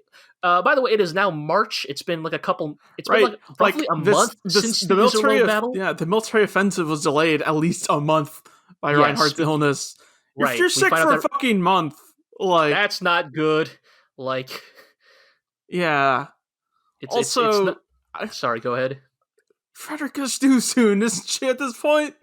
by the way, it is now March. It's been like it's been roughly a month since the military battle.
Yeah, the military offensive was delayed at least a month by Reinhard's illness. Right. If you're sick for a fucking month, like...
That's not good. Like...
Yeah.
It's not... Sorry, go ahead.
Frederica's due soon, isn't she? At this point,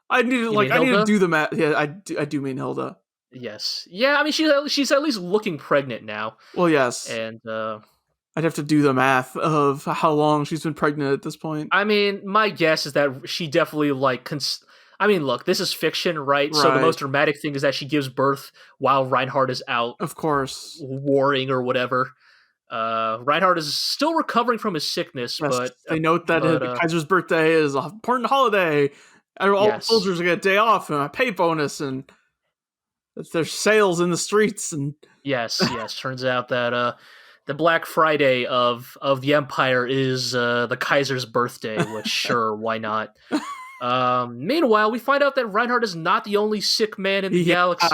I need to do the math. Yeah, I do mean Hilda.
Yes, yeah. I mean, she's at least looking pregnant now.
Well, yes,
and
I'd have to do the math of how long she's been pregnant at this point.
I mean, my guess is that she definitely I mean, look, this is fiction, right? So the most dramatic thing is that she gives birth while Reinhard is out,
of course,
warring or whatever. Reinhard is still recovering from his sickness, but
they note that Kaiser's birthday is an important holiday. All the soldiers get a day off and a pay bonus, and there's sales in the streets. And
yes. Turns out that the Black Friday of the Empire is the Kaiser's birthday. Which, sure, why not? Meanwhile, we find out that Reinhard is not the only sick man in the galaxy.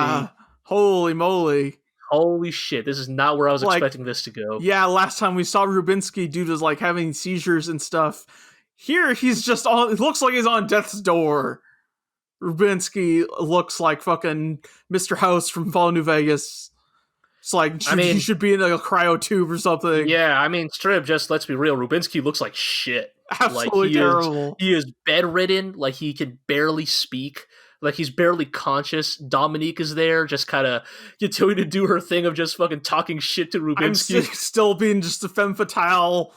Holy moly!
Holy shit, this is not where I was expecting this to go.
Yeah, last time we saw Rubinsky, dude was having seizures and stuff. Here, he's just it looks like he's on death's door. Rubinsky looks like fucking Mr. House from Fallout New Vegas. It's he should be in a cryo tube or something.
Yeah, I mean, strip, just let's be real, Rubinsky looks like shit.
Absolutely terrible.
He is bedridden, he can barely speak. He's barely conscious. Dominique is there, just kind of continuing to do her thing of just fucking talking shit to Rubinsky.
I'm still being just a femme fatale.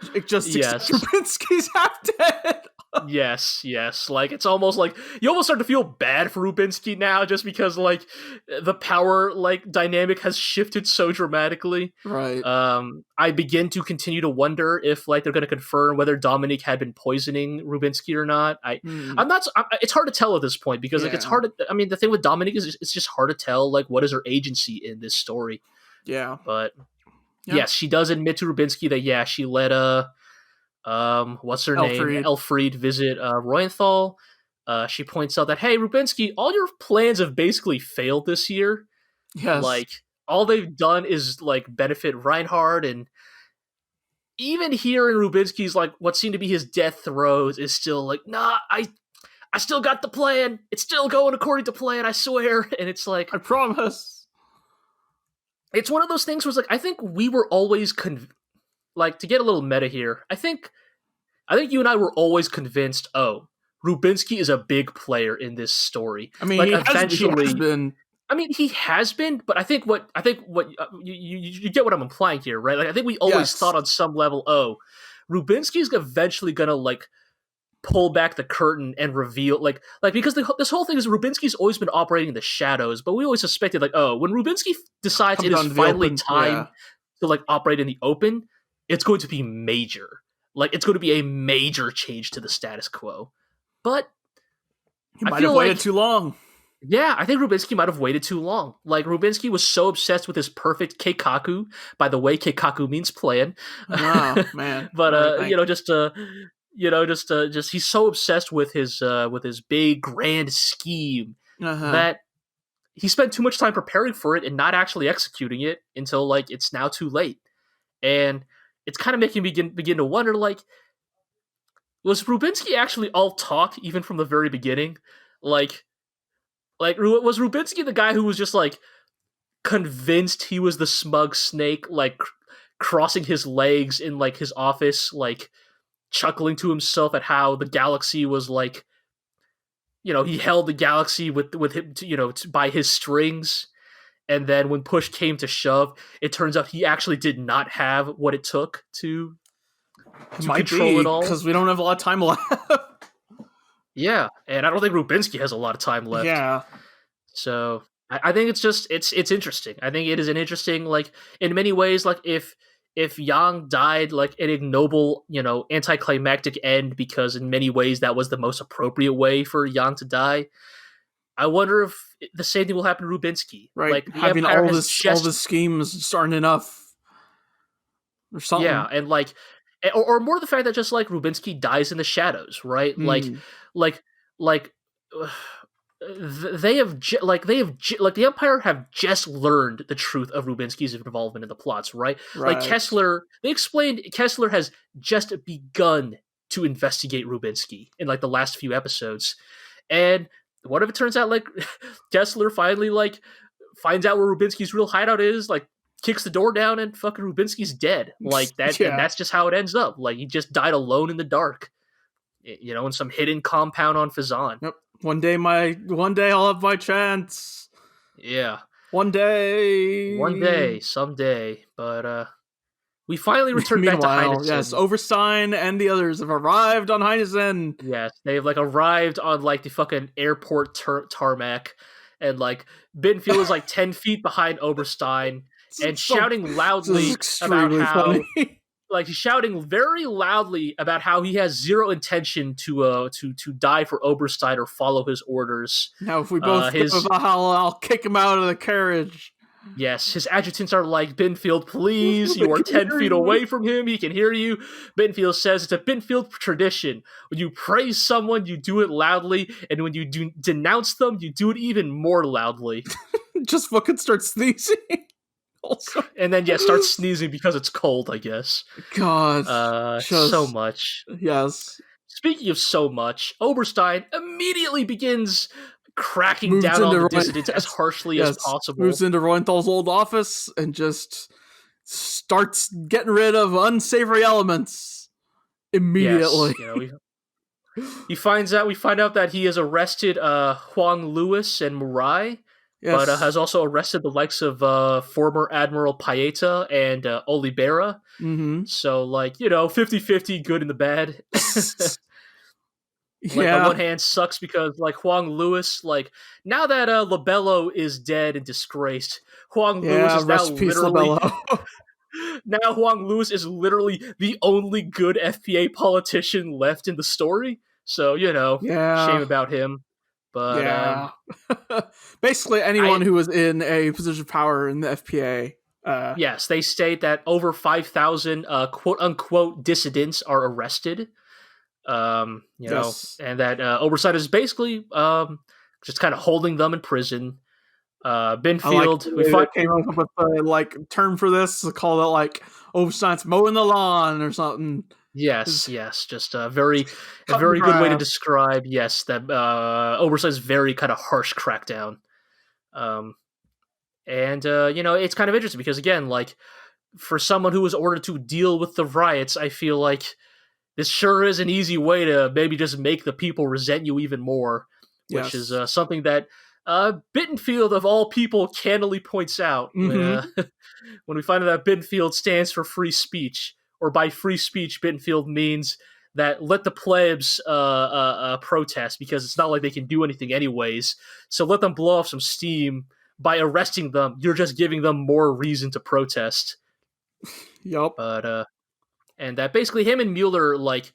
Rubinsky's half dead.
Yes. It's almost you almost start to feel bad for Rubinsky now, just because the power dynamic has shifted so dramatically.
Right.
I begin to continue to wonder if they're going to confirm whether Dominique had been poisoning Rubinsky or not. I'm not. It's hard to tell at this point because it's hard to. I mean, the thing with Dominique is it's just hard to tell what is her agency in this story.
Yeah.
But yes, she does admit to Rubinsky that she let what's her name? Elfried visit Royenthal. She points out that, hey, Rubinsky, all your plans have basically failed this year.
Yes.
All they've done is benefit Reinhard, and even here in Rubinsky's what seemed to be his death throes is still nah, I still got the plan. It's still going according to plan, I swear. And it's
I promise.
It's one of those things where I think we were always to get a little meta here, I think you and I were always convinced, Rubinsky is a big player in this story.
I mean, he has been.
I mean, he has been, but I think what you get what I'm implying here, right? I think we always thought on some level, Rubinsky's eventually gonna pull back the curtain and reveal like because this whole thing is Rubinsky's always been operating in the shadows, but we always suspected like, oh, when Rubinsky decides it is finally time to like operate in the open, it's going to be major. Like it's going to be a major change to the status quo. But
he might have waited too long.
Yeah, I think Rubinsky might have waited too long. Like, Rubinsky was so obsessed with his perfect keikaku. By the way, keikaku means plan.
Oh, man.
But, just he's so obsessed with his big, grand scheme that he spent too much time preparing for it and not actually executing it until, like, it's now too late. And it's kind of making me begin to wonder, like, was Rubinsky actually all talk even from the very beginning? Like, was Rubinsky the guy who was just, like, convinced he was the smug snake, like, crossing his legs in, like, his office, like, chuckling to himself at how the galaxy was, like, he held the galaxy with him, by his strings, and then when push came to shove, it turns out he actually did not have what it took to control it all.
Because we don't have a lot of time left.
Yeah, and I don't think Rubinsky has a lot of time left.
Yeah.
So I think it's interesting. I think it is an interesting, like, in many ways, like, if Yang died, like, an ignoble, anticlimactic end, because in many ways that was the most appropriate way for Yang to die, I wonder if the same thing will happen to Rubinsky.
Right,
like,
having all this schemes starting enough or something.
Yeah, and, like, or more the fact that just, like, Rubinsky dies in the shadows, right? Like the Empire have just learned the truth of Rubinsky's involvement in the plots, right? Like, Kessler, they explained Kessler has just begun to investigate Rubinsky in, like, the last few episodes, and what if it turns out, like, Kessler finally, like, finds out where Rubinsky's real hideout is, like, kicks the door down, and fucking Rubinsky's dead. Like, that, and that's just how it ends up. Like, he just died alone in the dark, in some hidden compound on Fazan.
Yep. One day I'll have my chance.
Yeah.
One day,
someday. But we finally returned back to Heinessen.
Yes, Oberstein and the others have arrived on Heinessen.
Yes, they've, like, arrived on, like, the fucking airport tarmac, and, like, Bittenfield is, like, 10 feet behind Oberstein and shouting loudly about how like, he's shouting very loudly about how he has zero intention to die for Oberstein or follow his orders.
Now, if we both I'll kick him out of the carriage.
Yes, his adjutants are like, Bittenfield, please, you are 10 feet away from him, he can hear you. Bittenfield says it's a Bittenfield tradition. When you praise someone, you do it loudly, and when you denounce them, you do it even more loudly.
Just fucking start sneezing. Also.
And then, start sneezing because it's cold, I guess.
God.
So much.
Yes.
Speaking of so much, Oberstein immediately begins cracking down on the dissidents as harshly as possible.
Moves into Reuenthal's old office and just starts getting rid of unsavory elements immediately.
Yes, we find out that he has arrested Huang Lewis and Murai. Yes. But has also arrested the likes of former Admiral Paeta and Olivera.
Mm-hmm.
So, like, 50-50, good and the bad. Like, on one hand, sucks because, like, Huang Lewis, like, now that Labello is dead and disgraced, Huang Lewis is now literally... now Huang Lewis is literally the only good FPA politician left in the story. So, shame about him. But
basically anyone who was in a position of power in the FPA.
Yes, they state that over 5,000 quote-unquote dissidents are arrested.
Yes.
And that Oberstein is basically just kind of holding them in prison. Bittenfield,
we came up with a term for this to call it, like, Oberstein's mowing the lawn or something.
Yes, just a very good way to describe, that Oberstein's very kind of harsh crackdown. It's kind of interesting because, again, like, for someone who was ordered to deal with the riots, I feel like this sure is an easy way to maybe just make the people resent you even more, which is something that Bittenfield, of all people, candidly points out when we find out that Bittenfield stands for free speech. Or by free speech, Bittenfield means that let the plebs protest, because it's not like they can do anything anyways. So let them blow off some steam. By arresting them, you're just giving them more reason to protest.
Yup.
But and that basically him and Mueller, like,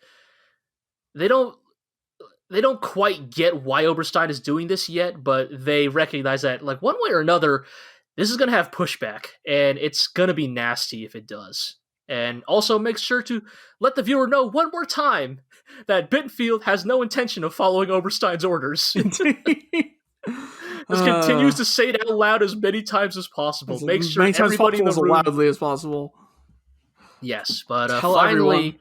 they don't quite get why Oberstein is doing this yet, but they recognize that, like, one way or another, this is going to have pushback, and it's going to be nasty if it does. And also make sure to let the viewer know one more time that Bittenfield has no intention of following Oberstein's orders. Just continues to say it out loud as many times as possible. Make sure everybody in the room,
as loudly as possible.
Yes, but
Tell
finally,
everyone.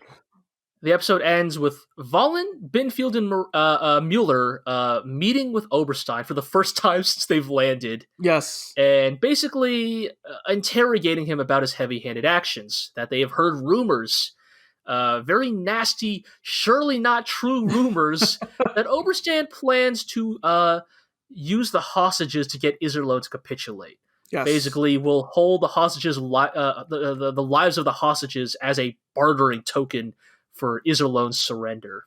The episode ends with Valen, Bittenfield, and Mueller meeting with Oberstein for the first time since they've landed.
Yes.
And basically interrogating him about his heavy-handed actions, that they have heard rumors, very nasty, surely not true rumors, that Oberstein plans to use the hostages to get Iserlohn to capitulate.
Yes.
Basically, will hold the hostages, the lives of the hostages as a bartering token for Iserlohn's surrender.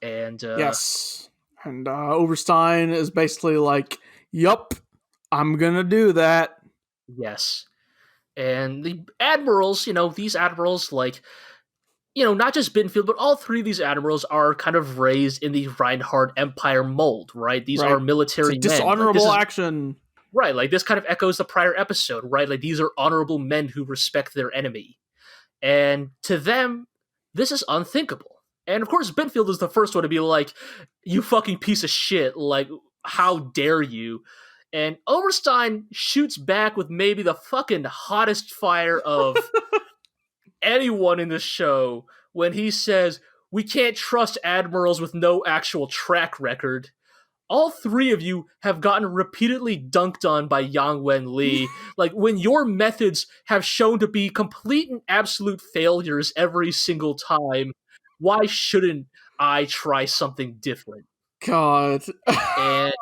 And
yes. And Oberstein is basically like, yup, I'm gonna do that.
Yes. And the admirals, these admirals, like, not just Bittenfield, but all three of these admirals are kind of raised in the Reinhard Empire mold, right? These are military men.
Dishonorable action.
Right, like, this kind of echoes the prior episode, right? Like, these are honorable men who respect their enemy. And to them, this is unthinkable. And of course, Bittenfield is the first one to be like, you fucking piece of shit, like, how dare you? And Oberstein shoots back with maybe the fucking hottest fire of anyone in the show when he says, we can't trust admirals with no actual track record. All three of you have gotten repeatedly dunked on by Yang Wen Li. Like, when your methods have shown to be complete and absolute failures every single time, why shouldn't I try something different?
God.
And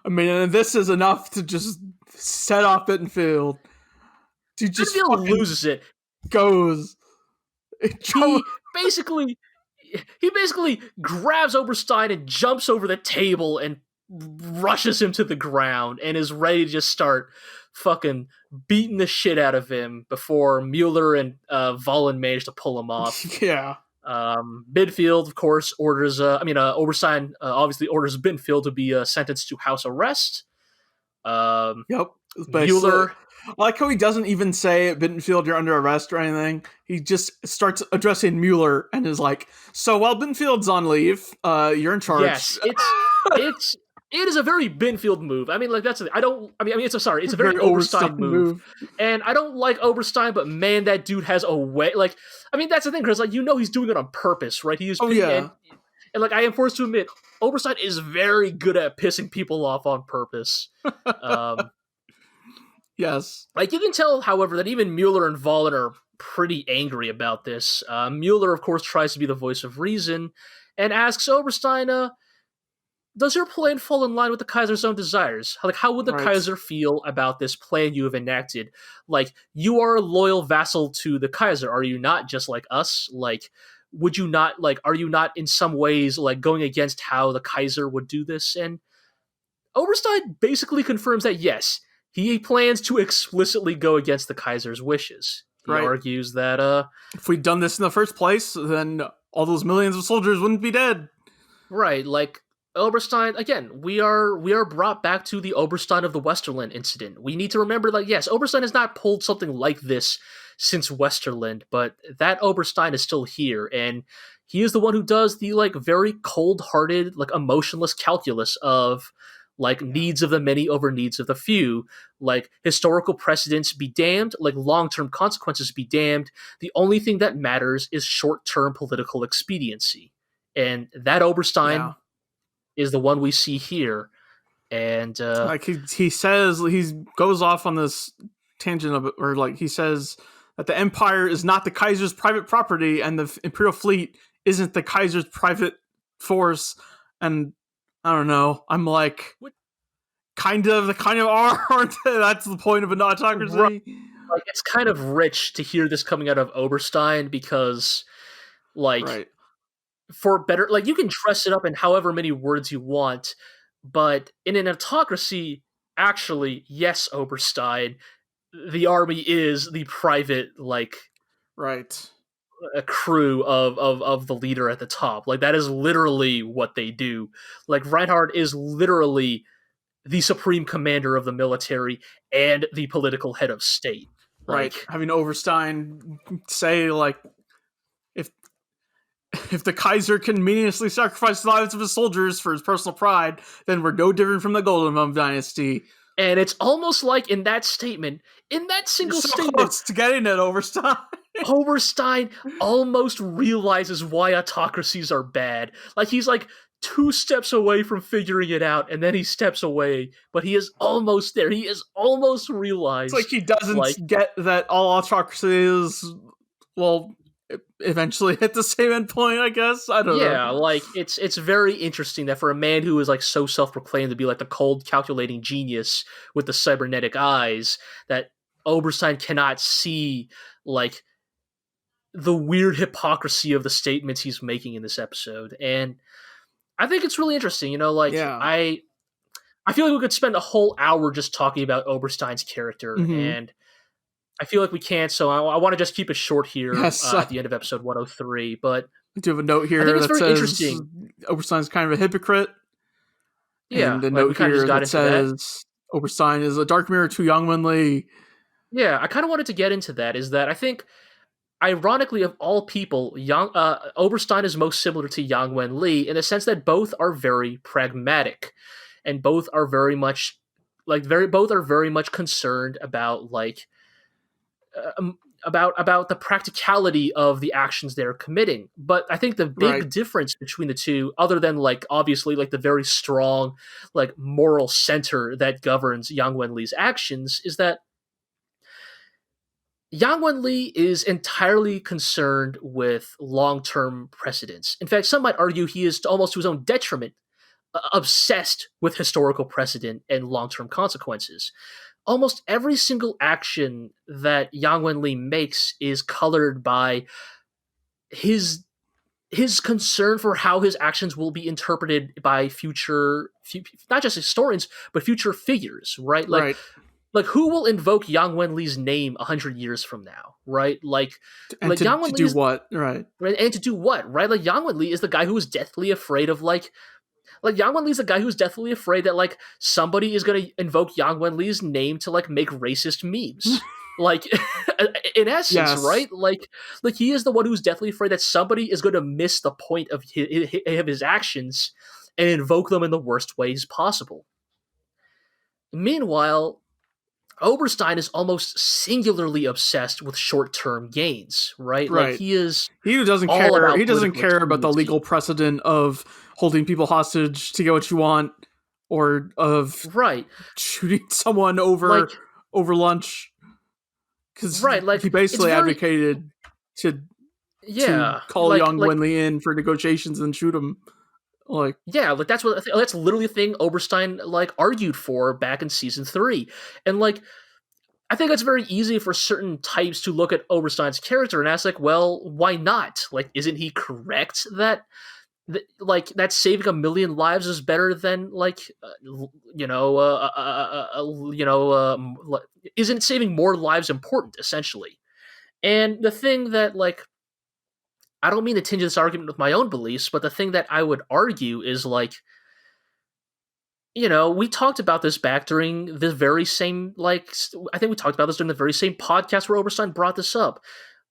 I mean, this is enough to just set off Bittenfield.
Bittenfield loses it.
Goes.
He basically grabs Oberstein and jumps over the table and rushes him to the ground and is ready to just start fucking beating the shit out of him before Mueller and Valen manage to pull him off.
Yeah.
Bittenfield, of course, Oberstein obviously orders Bittenfield to be sentenced to house arrest.
Yep.
Mueller...
I like how he doesn't even say, Bittenfield, you're under arrest or anything. He just starts addressing Mueller and is like, so while Bittenfield's on leave, you're in charge.
Yes, it is a very Bittenfield move. I mean, like, that's it's a very Oberstein move. And I don't like Oberstein, but man, that dude has a way. Like, I mean, that's the thing, because, like, he's doing it on purpose, right? He is. And like, I am forced to admit, Oberstein is very good at pissing people off on purpose.
Yes.
Like, you can tell, however, that even Mueller and Valen are pretty angry about this. Mueller, of course, tries to be the voice of reason and asks Oberstein, does your plan fall in line with the Kaiser's own desires? Like, how would the Kaiser feel about this plan you have enacted? Like, you are a loyal vassal to the Kaiser, are you not, just like us? Like, would you not, like, are you not in some ways, like, going against how the Kaiser would do this? And Oberstein basically confirms that, yes, he plans to explicitly go against the Kaiser's wishes. He argues that
if we'd done this in the first place, then all those millions of soldiers wouldn't be dead.
Right, like, Oberstein, again, we are brought back to the Oberstein of the Westerland incident. We need to remember that, yes, Oberstein has not pulled something like this since Westerland, but that Oberstein is still here, and he is the one who does the, like, very cold-hearted, like, emotionless calculus of, like, needs of the many over needs of the few, like, historical precedents be damned, like, long-term consequences be damned. The only thing that matters is short-term political expediency. And that Oberstein is the one we see here. And
like, he says, he goes off on this tangent of it, or, like, he says that the Empire is not the Kaiser's private property and the Imperial fleet isn't the Kaiser's private force. And I don't know. I'm like, kind of are, aren't they? That's the point of an autocracy.
Right. Like, it's kind of rich to hear this coming out of Oberstein because, like, for better, like, you can dress it up in however many words you want, but in an autocracy, actually, yes, Oberstein, the army is the private, like,
Right.
a crew of the leader at the top. Like, that is literally what they do. Like, Reinhard is literally the supreme commander of the military and the political head of state.
Right.
Like,
Having Oberstein say, like, if the Kaiser can meaninglessly sacrifice the lives of his soldiers for his personal pride, then we're no different from the Golden Dynasty.
and it's almost like in that statement, in that single
You're so
statement,
close to getting it, Oberstein.
Oberstein almost realizes why autocracies are bad. Like, he's like 2 steps away from figuring it out, and then he steps away, but he is almost there. He is almost realized.
It's like he doesn't
like,
get that all autocracies will eventually hit the same endpoint, I guess. I don't know.
Yeah, like, it's very interesting that for a man who is like so self-proclaimed to be like the cold calculating genius with the cybernetic eyes, that Oberstein cannot see like the weird hypocrisy of the statements he's making in this episode. And I think it's really interesting, like,
Yeah.
I feel like we could spend a whole hour just talking about Oberstein's character, and I feel like we can't, so I want to just keep it short here at the end of episode 103. But
I do have a note here that says interesting. Oberstein's kind of a hypocrite.
Yeah,
and a note here that says Oberstein is a dark mirror to Yang Wen-li.
Yeah, I kind of wanted to get into that, is that I think, ironically, of all people, Oberstein is most similar to Yang Wen-li in the sense that both are very pragmatic, and both are very much concerned about like about the practicality of the actions they're committing. But I think the big difference between the two, other than like obviously like the very strong like moral center that governs Yang Wen-li's actions, is that Yang Wen-li is entirely concerned with long-term precedents. In fact, some might argue he is, almost to his own detriment, obsessed with historical precedent and long-term consequences. Almost every single action that Yang Wen-li makes is colored by his concern for how his actions will be interpreted by future, not just historians, but future figures, right? Like, who will invoke Yang Wen-li's name 100 years from now, right? Like,
and to, Yang Wen-li to do what, right?
And to do what, right? Like, Yang Wen-li is the guy who is deathly afraid of like Yang Wen-li's the guy who's deathly afraid that like somebody is going to invoke Yang Wen-li's name to like make racist memes. Like, in essence, yes. Right? Like he is the one who's deathly afraid that somebody is going to miss the point of his actions and invoke them in the worst ways possible. Meanwhile, Oberstein is almost singularly obsessed with short-term gains, right? Like, he
doesn't care. He doesn't care about the legal precedent of holding people hostage to get what you want, or of shooting someone over lunch. Because he basically advocated to call Yang Wen-li in for negotiations and shoot him.
That's literally the thing Oberstein like argued for back in season 3, and like I think it's very easy for certain types to look at Oberstein's character and ask like, well, why not? Like, isn't he correct that that saving 1 million lives is better than isn't saving more lives important essentially? And the thing that like, I don't mean to tinge this argument with my own beliefs, but the thing that I would argue is like, we talked about this back during the very same, I think we talked about this during the very same podcast where Oberstein brought this up.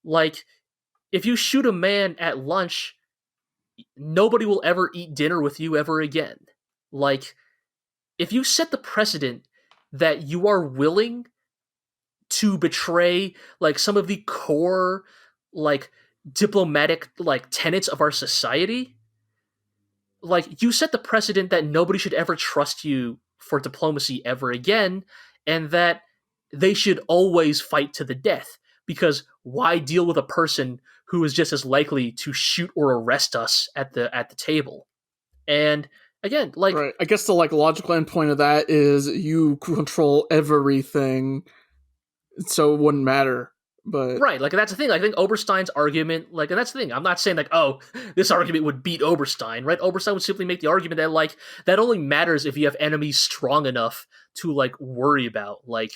Like, if you shoot a man at lunch, nobody will ever eat dinner with you ever again. Like, if you set the precedent that you are willing to betray, like, some of the core, like, diplomatic, like, tenets of our society, like, you set the precedent that nobody should ever trust you for diplomacy ever again, and that they should always fight to the death, because why deal with a person who is just as likely to shoot or arrest us at the table? And again, like,
right. I guess the like logical endpoint of that is you control everything, so it wouldn't matter. But
right, like that's the thing. I think Oberstein's argument, like, and that's the thing. I'm not saying like, oh, this argument would beat Oberstein, right? Oberstein would simply make the argument that like that only matters if you have enemies strong enough to like worry about, like,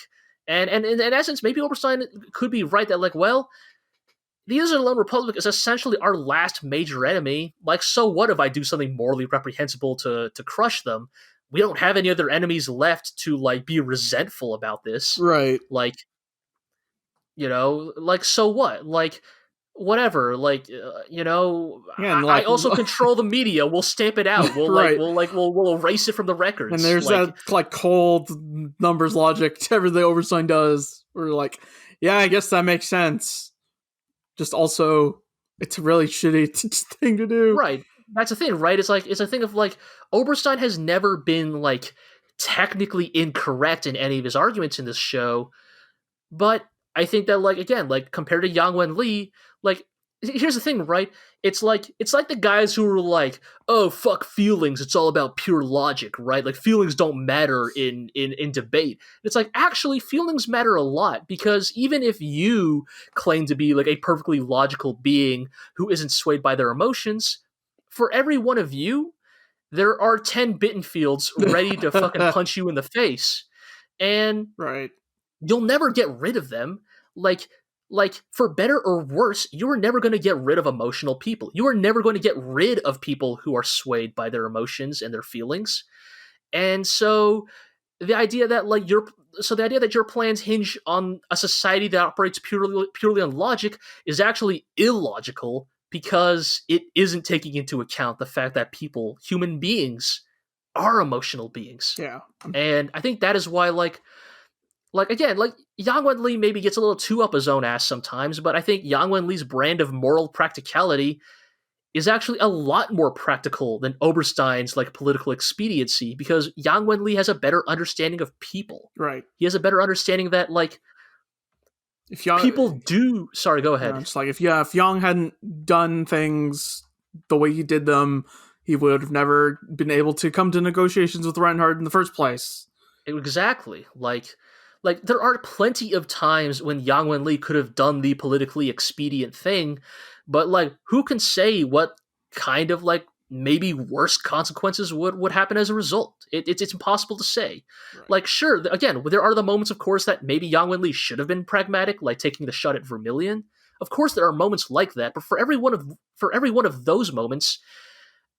and in essence, maybe Oberstein could be right that like, well, the Iserlohn Republic is essentially our last major enemy. Like, so what if I do something morally reprehensible to crush them? We don't have any other enemies left to like be resentful about this,
right.
like. Like, so what? Like, whatever. Like,
Yeah, and
I
like
also control the media. We'll stamp it out. We'll
right.
we'll erase it from the records.
And there's
like,
that like cold numbers logic to everything Oberstein does. We're like, yeah, I guess that makes sense. Just also, it's a really shitty thing to do.
right. That's the thing, right? It's a thing of like Oberstein has never been like technically incorrect in any of his arguments in this show, but I think that, like, again, like compared to Yang Wen Li, like, here's the thing, right? It's like the guys who are like, oh, fuck feelings, it's all about pure logic, right? Like feelings don't matter in debate. It's like, actually, feelings matter a lot, because even if you claim to be like a perfectly logical being who isn't swayed by their emotions, for every one of you, there are 10 Bittenfields ready to fucking punch you in the face. And
right.
You'll never get rid of them. Like for better or worse, you are never going to get rid of emotional people. You are never going to get rid of people who are swayed by their emotions and their feelings. And so the idea that your plans hinge on a society that operates purely on logic is actually illogical, because it isn't taking into account the fact that human beings, are emotional beings.
Yeah.
And I think that is why again, like Yang Wen Li maybe gets a little too up his own ass sometimes, but I think Yang Wen Li's brand of moral practicality is actually a lot more practical than Oberstein's like political expediency, because Yang Wen Li has a better understanding of people.
Right.
He has a better understanding that like
if
people do. Sorry, go ahead.
It's like if Yang hadn't done things the way he did them, he would have never been able to come to negotiations with Reinhard in the first place.
Exactly. Like, there are plenty of times when Yang Wen Li could have done the politically expedient thing, but, like, who can say what kind of, like, maybe worse consequences would happen as a result? It's impossible to say. Right. Like, sure, again, there are the moments, of course, that maybe Yang Wen Li should have been pragmatic, like taking the shot at Vermilion. Of course, there are moments like that, but for every one of those moments,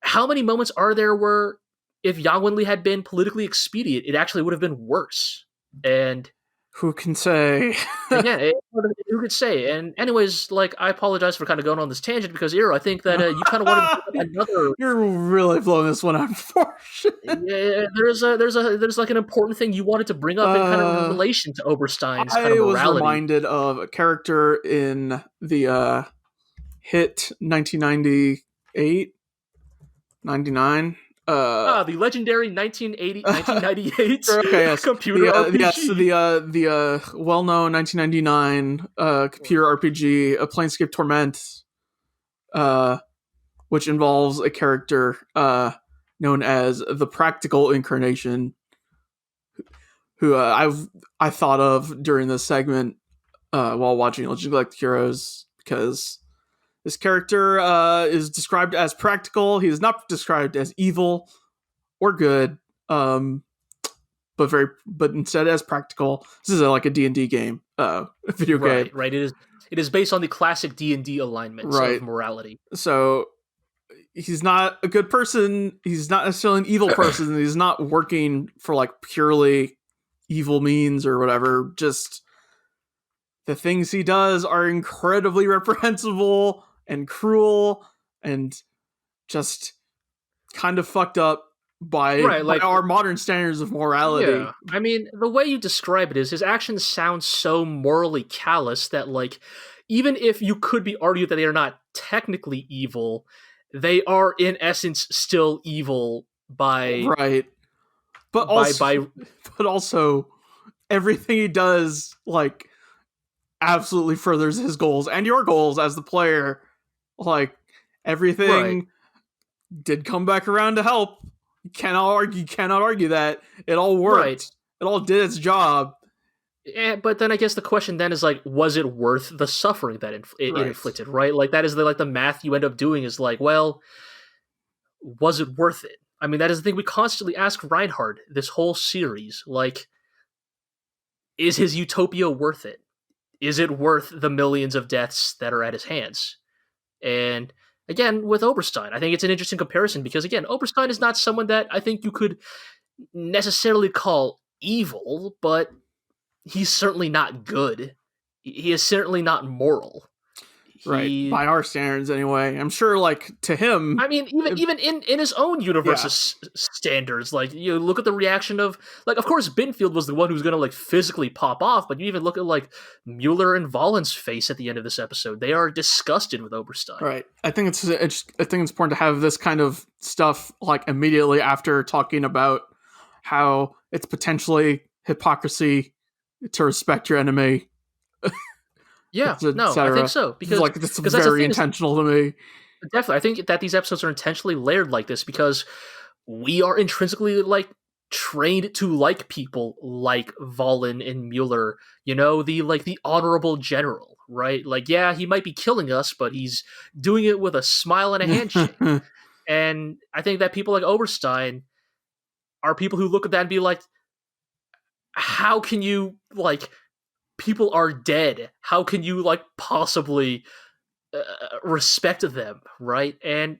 how many moments are there where if Yang Wen Li had been politically expedient, it actually would have been worse? And
who can say?
Again, who could say? And anyways, like, I apologize for kind of going on this tangent, because Iro, I think that you kind of wanted to put another.
You're really blowing this one out for sure.
Yeah, there's like an important thing you wanted to bring up in kind of in relation to Oberstein's kind of morality.
I was reminded of a character in the hit 1998, 99.
The legendary 1998
okay, yes.
computer RPG.
Yes, the well-known 1999 computer RPG, Planescape Torment, which involves a character known as the Practical Incarnation, who I thought of during this segment while watching Galactic Heroes, because this character is described as practical. He is not described as evil or good, but instead as practical. This is like a D&D game, video game.
Right. It is based on the classic D&D alignments of morality.
So he's not a good person. He's not necessarily an evil person. He's not working for like purely evil means or whatever. Just the things he does are incredibly reprehensible and cruel and just kind of fucked up by our modern standards of morality.
Yeah. I mean, the way you describe it is his actions sound so morally callous that, like, even if you could be argued that they are not technically evil, they are in essence still evil by
but also everything he does like absolutely furthers his goals and your goals as the player. Like, everything did come back around to help. You cannot argue that. It all worked. It all did its job.
But then I guess the question then is like, was it worth the suffering that it
Right.
inflicted? Right, like that is the math you end up doing is like, well, was it worth it? I mean, that is the thing we constantly ask Reinhard this whole series. Like, is his utopia worth it? Is it worth the millions of deaths that are at his hands? And again, with Oberstein, I think it's an interesting comparison because again, Oberstein is not someone that I think you could necessarily call evil, but he's certainly not good. He is certainly not moral.
Right.
He,
By our standards, anyway. I'm sure, like, to him.
I mean, even in his own universe's standards, like you look at the reaction of like, of course, Bittenfield was the one who's gonna like physically pop off, but you even look at like Mueller and Valen's face at the end of this episode; they are disgusted with Oberstein.
Right. I think it's important to have this kind of stuff like immediately after talking about how it's potentially hypocrisy to respect your enemy.
Yeah, no, I think so because
like that's
that's
very intentional to me.
Definitely, I think that these episodes are intentionally layered like this because we are intrinsically like trained to like people like Valen and Mueller. You know, the honorable general, right? Like, yeah, he might be killing us, but he's doing it with a smile and a handshake. And I think that people like Oberstein are people who look at that and be like, how can you like? People are dead. How can you like possibly respect them, right? And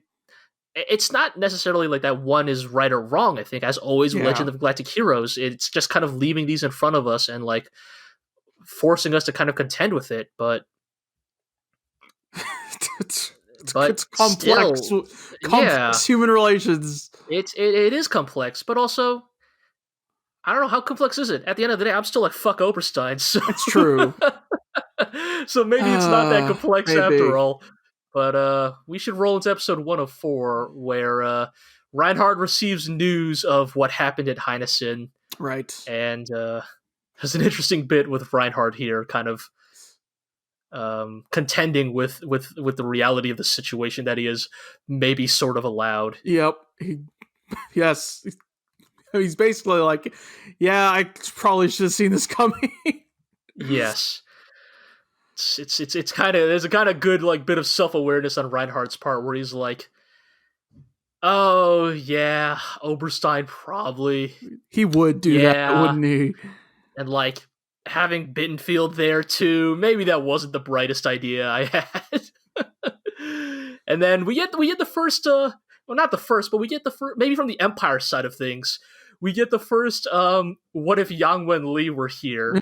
it's not necessarily like that one is right or wrong. I think, as always, with Legend of Galactic Heroes, it's just kind of leaving these in front of us and like forcing us to kind of contend with it. But
it's complex.
Still,
complex human relations.
It is complex, but also I don't know, how complex is it? At the end of the day, I'm still like, fuck Oberstein. So
it's true.
So maybe it's not that complex after all. But we should roll into episode 104, where Reinhard receives news of what happened at Heinessen.
Right.
And there's an interesting bit with Reinhard here, kind of contending with the reality of the situation that he is maybe sort of allowed.
Yep. Yes. He's basically like, yeah, I probably should have seen this coming.
Yes. It's kind of, there's a kind of good like bit of self-awareness on Reinhardt's part where he's like, oh yeah, Oberstein probably,
he would do that, wouldn't he?
And like having Bittenfield there too, maybe that wasn't the brightest idea I had. And then we get the first well, not the first, but we get the first, maybe from the Empire side of things, we get the first what if Yang Wen Li were here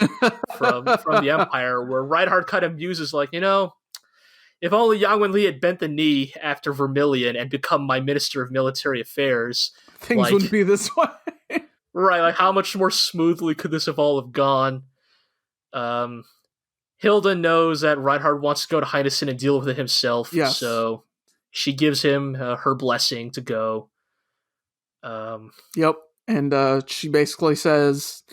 from the Empire, where Reinhard kind of muses like, you know, if only Yang Wen Li had bent the knee after Vermilion and become my Minister of Military Affairs,
things like, wouldn't be this way.
Right, like how much more smoothly could this have all have gone? Hilda knows that Reinhard wants to go to Heinessen and deal with it himself, so she gives him her blessing to go.
Yep. And she basically says,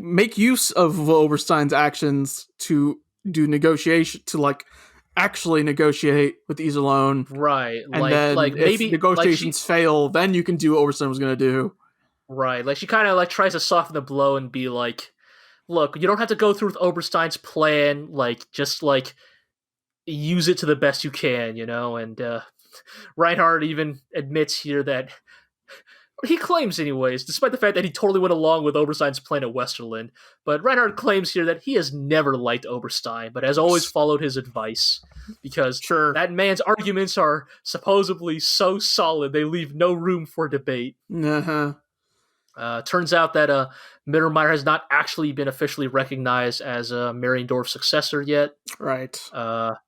make use of Oberstein's actions to do negotiation, to like actually negotiate with Iserlohn.
Right.
And then if maybe negotiations fail, then you can do what Oberstein was going to do.
Right. Like she kind of like tries to soften the blow and be like, look, you don't have to go through with Oberstein's plan. Like, just like use it to the best you can, you know? And Reinhard even admits here that he claims, anyways, despite the fact that he totally went along with Oberstein's plan at Westerland, but Reinhard claims here that he has never liked Oberstein, but has always followed his advice, because that man's arguments are supposedly so solid they leave no room for debate. Turns out that Mittermeier has not actually been officially recognized as Mariendorf's successor yet.
Right.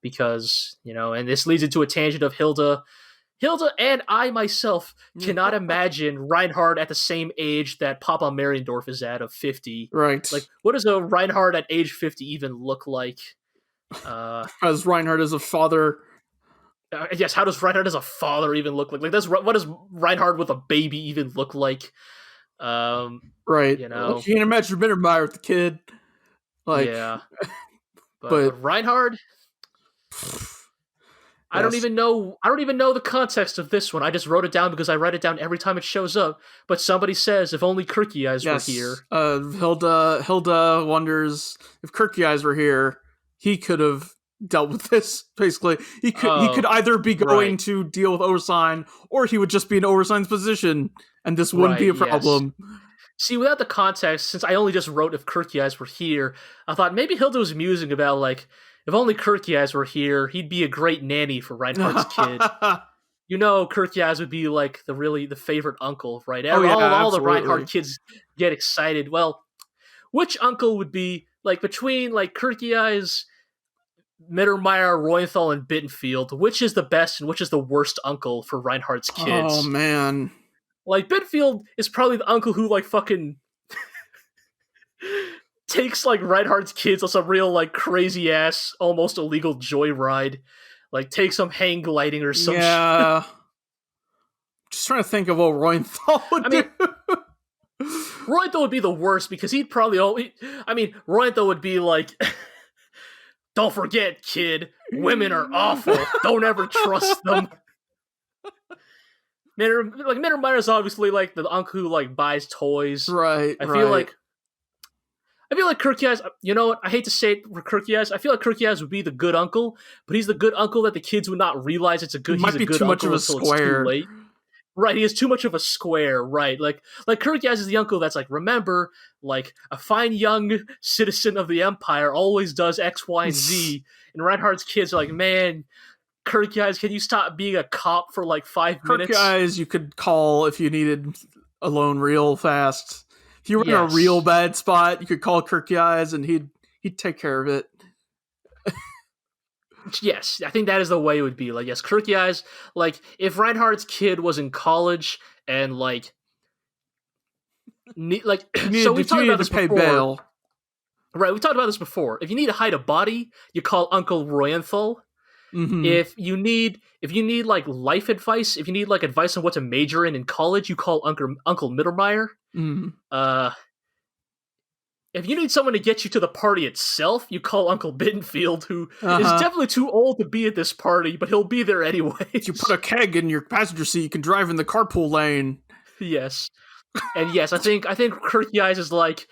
Because, you know, and this leads into a tangent of Hilda and I myself cannot imagine Reinhard at the same age that Papa Mariendorf is at, of 50.
Right.
Like, what does a Reinhard at age 50 even look like?
As Reinhard as a father.
Yes, how does Reinhard as a father even look like? Like, what does Reinhard with a baby even look like?
Right.
You know,
you can imagine Mittermeier with the kid. Like,
yeah. But Reinhard, I don't even know the context of this one. I just wrote it down because I write it down every time it shows up. But somebody says, if only Kirky Eyes were here.
Hilda wonders if Kirky Eyes were here, he could have dealt with this. Basically, he could either be going to deal with Oberstein, or he would just be in Oberstein's position, and this wouldn't be a problem.
Yes. See, without the context, since I only just wrote if Kirky Eyes were here, I thought maybe Hilda was musing about, like, if only Kirky Eyes were here, he'd be a great nanny for Reinhardt's kid. You know, Kirky Eyes would be, like, the favorite uncle, right? All the Reinhardt kids get excited. Well, which uncle would be, like, between, like, Kirky Eyes, Mittermeier, Royenthal, and Bittenfield, which is the best and which is the worst uncle for Reinhardt's kids?
Oh, man.
Like, Bittenfield is probably the uncle who, like, fucking takes, like, Reinhardt's kids on some real, like, crazy-ass, almost illegal joyride. Like, takes them hang gliding or some shit.
Just trying to think of what Royenthal would do.
Royenthal would be the worst because he'd probably... Royenthal would be like... Don't forget, kid, women are awful. Don't ever trust them. Mittermeier's obviously, like, the uncle who, like, buys toys.
Right,
I feel like Kirky Eyes, you know what, I hate to say it for Kirky Eyes, I feel like Kirky Eyes would be the good uncle, but he's the good uncle that the kids would not realize he's a good uncle until it's too late. Right, he is too much of a square, right. Like Kirky Eyes is the uncle that's like, remember, like, a fine young citizen of the Empire always does X, Y, and Z, and Reinhardt's kids are like, man, Kirky Eyes, can you stop being a cop for like 5 minutes?
Kirky Eyes, you could call if you needed a loan real fast. If you were in a real bad spot, you could call Kirky Eyes and he'd take care of it.
Yes, I think that is the way it would be. Like, yes, Kirky Eyes, like, if Reinhardt's kid was in college and, like, so we've talked about this before. Bail. Right, we talked about this before. If you need to hide a body, you call Uncle Royenthal. Mm-hmm. If you need like life advice, if you need like advice on what to major in college, you call Uncle Mittermeier.
Mm-hmm.
If you need someone to get you to the party itself, you call Uncle Bittenfield, who is definitely too old to be at this party, but he'll be there anyway.
You put a keg in your passenger seat, you can drive in the carpool lane.
Yes. And yes, I think Kirky Eyes is like...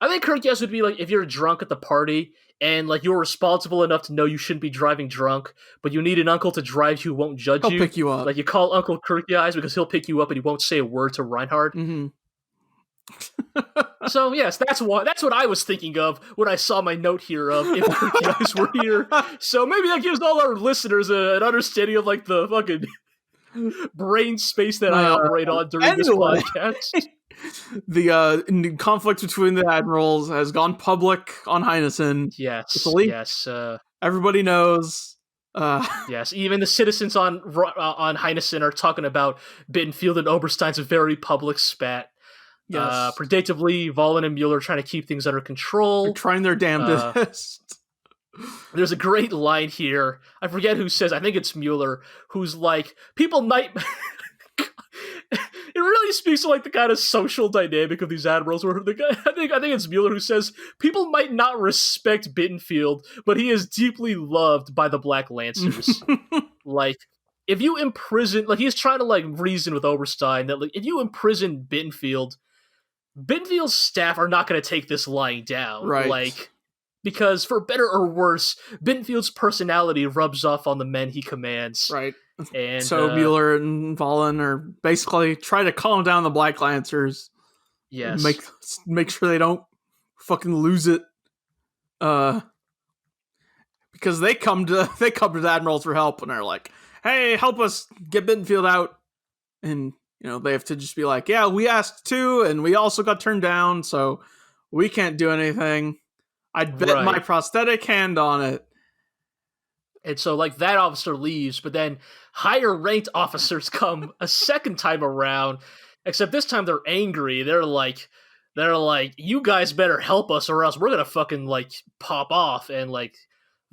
I think Kirky Eyes would be like, if you're drunk at the party, and like you're responsible enough to know you shouldn't be driving drunk, but you need an uncle to drive you who won't judge you.
He'll pick you up.
Like, you call Uncle Kirky Eyes because he'll pick you up and he won't say a word to Reinhard.
Mm-hmm.
So yes, that's what I was thinking of when I saw my note here of if Kirky Eyes were here. So maybe that gives all our listeners an understanding of like the fucking brain space that I operate on during this podcast.
The conflict between the Admirals has gone public on Heinessen.
Yes.
Everybody knows.
Yes, even the citizens on Heinessen are talking about Bittenfield and Oberstein's very public spat. Yes. Predictably, Valen and Mueller are trying to keep things under control.
They're trying their damnedest.
There's a great line here. I forget who says, I think it's Mueller, who's like, people might... It really speaks to like the kind of social dynamic of these admirals. Where the guy, I think it's Mueller who says, people might not respect Bittenfield, but he is deeply loved by the Black Lancers. Like, if you imprison... Like, he's trying to like reason with Oberstein that like, if you imprison Bittenfield's staff are not going to take this lying down.
Right.
Like, because for better or worse, Bittenfield's personality rubs off on the men he commands.
Right.
And
so Mueller and Valen are basically trying to calm down the Black Lancers.
Yes.
Make sure they don't fucking lose it. Because they come to the Admirals for help and are like, hey, help us get Bittenfield out. And they have to just be like, yeah, we asked too, and we also got turned down, so we can't do anything. I'd bet my prosthetic hand on it.
And so, like, that officer leaves, but then higher-ranked officers come a second time around, except this time they're angry. They're like, you guys better help us or else we're gonna fucking, like, pop off. And, like,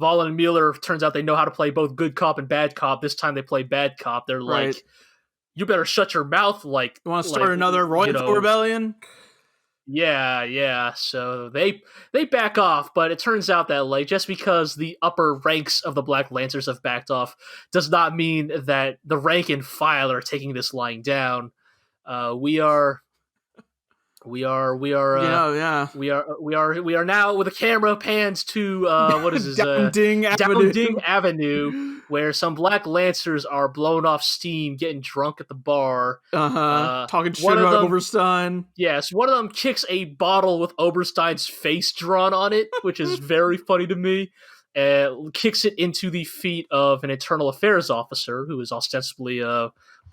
Valen and Mueller, turns out they know how to play both good cop and bad cop. This time they play bad cop. They're like, you better shut your mouth, like...
You want to start another Royenthal rebellion?
Yeah. So they back off, but it turns out that like just because the upper ranks of the Black Lancers have backed off does not mean that the rank and file are taking this lying down. We are
Yeah.
we are now with the camera pans to what is this
Down Ding Avenue.
Down Ding Avenue, where some Black Lancers are blowing off steam, getting drunk at the bar.
Talking shit
one of
about
them-
Oberstein.
Yes, one of them kicks a bottle with Oberstein's face drawn on it, which is very funny to me. Kicks it into the feet of an internal affairs officer who is ostensibly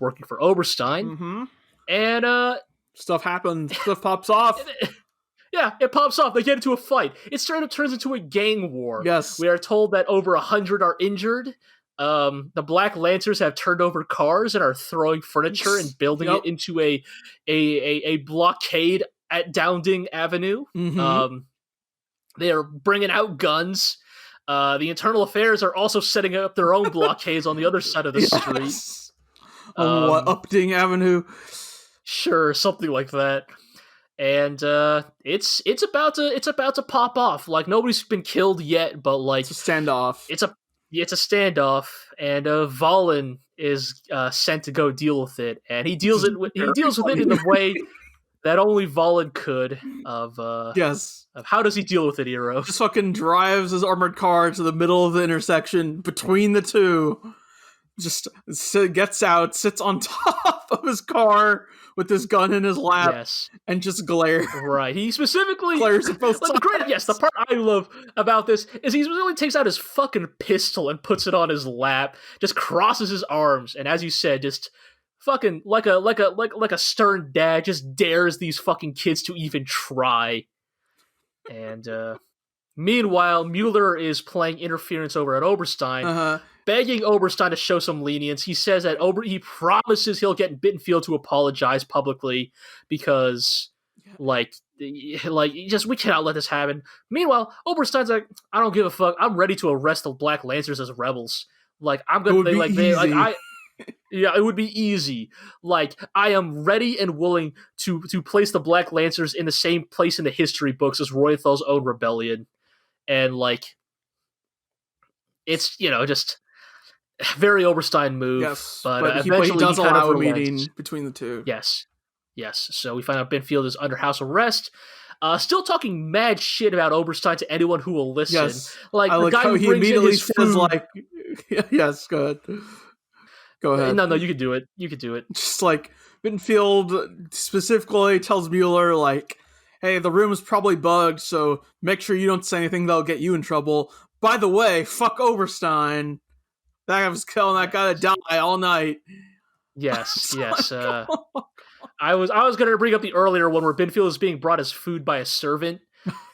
working for Oberstein.
Mm-hmm.
And
Stuff happens. Stuff pops off.
yeah, it pops off. They get into a fight. It turns into a gang war.
Yes.
We are told that over 100 are injured. The Black Lancers have turned over cars and are throwing furniture and building it into a blockade at Dowding Avenue.
Mm-hmm.
They are bringing out guns. The internal affairs are also setting up their own blockades on the other side of the street.
On Upding Avenue?
Sure, something like that. And it's about to pop off. Like nobody's been killed yet, but like
it's a standoff.
It's a standoff, and Valen is sent to go deal with it, and he deals with it in the way that only Valen could. Of how does he deal with it, Iro?
Just fucking drives his armored car to the middle of the intersection between the two. Just gets out, sits on top of his car with his gun in his lap, and just glares.
Right. He specifically
glares at both sides.
The part I love about this is he really takes out his fucking pistol and puts it on his lap, just crosses his arms, and as you said, just fucking like a stern dad, just dares these fucking kids to even try. And meanwhile, Mueller is playing interference over at Oberstein. Begging Oberstein to show some lenience. He says that he promises he'll get Bittenfield to apologize publicly because, we cannot let this happen. Meanwhile, Oberstein's like, I don't give a fuck. I'm ready to arrest the Black Lancers as rebels. Like I'm gonna it would be easy. Like I am ready and willing to place the Black Lancers in the same place in the history books as Royathal's own rebellion, and like it's just. Very Oberstein move, but eventually
he does
kind
allow
of
a meeting between the two.
Yes. So we find out Bittenfield is under house arrest, still talking mad shit about Oberstein to anyone who will listen.
Yes.
Like
I
the
like
guy
how
who
he
brings
immediately
in his
says,
food.
like, yes, go ahead. Go ahead.
No, you can do it. You can do it.
Just like Bittenfield specifically tells Mueller, like, hey, the room is probably bugged, so make sure you don't say anything that'll get you in trouble. By the way, fuck Oberstein. That guy was killing that guy to die all night.
Yes. I was going to bring up the earlier one where Bittenfield is being brought as food by a servant.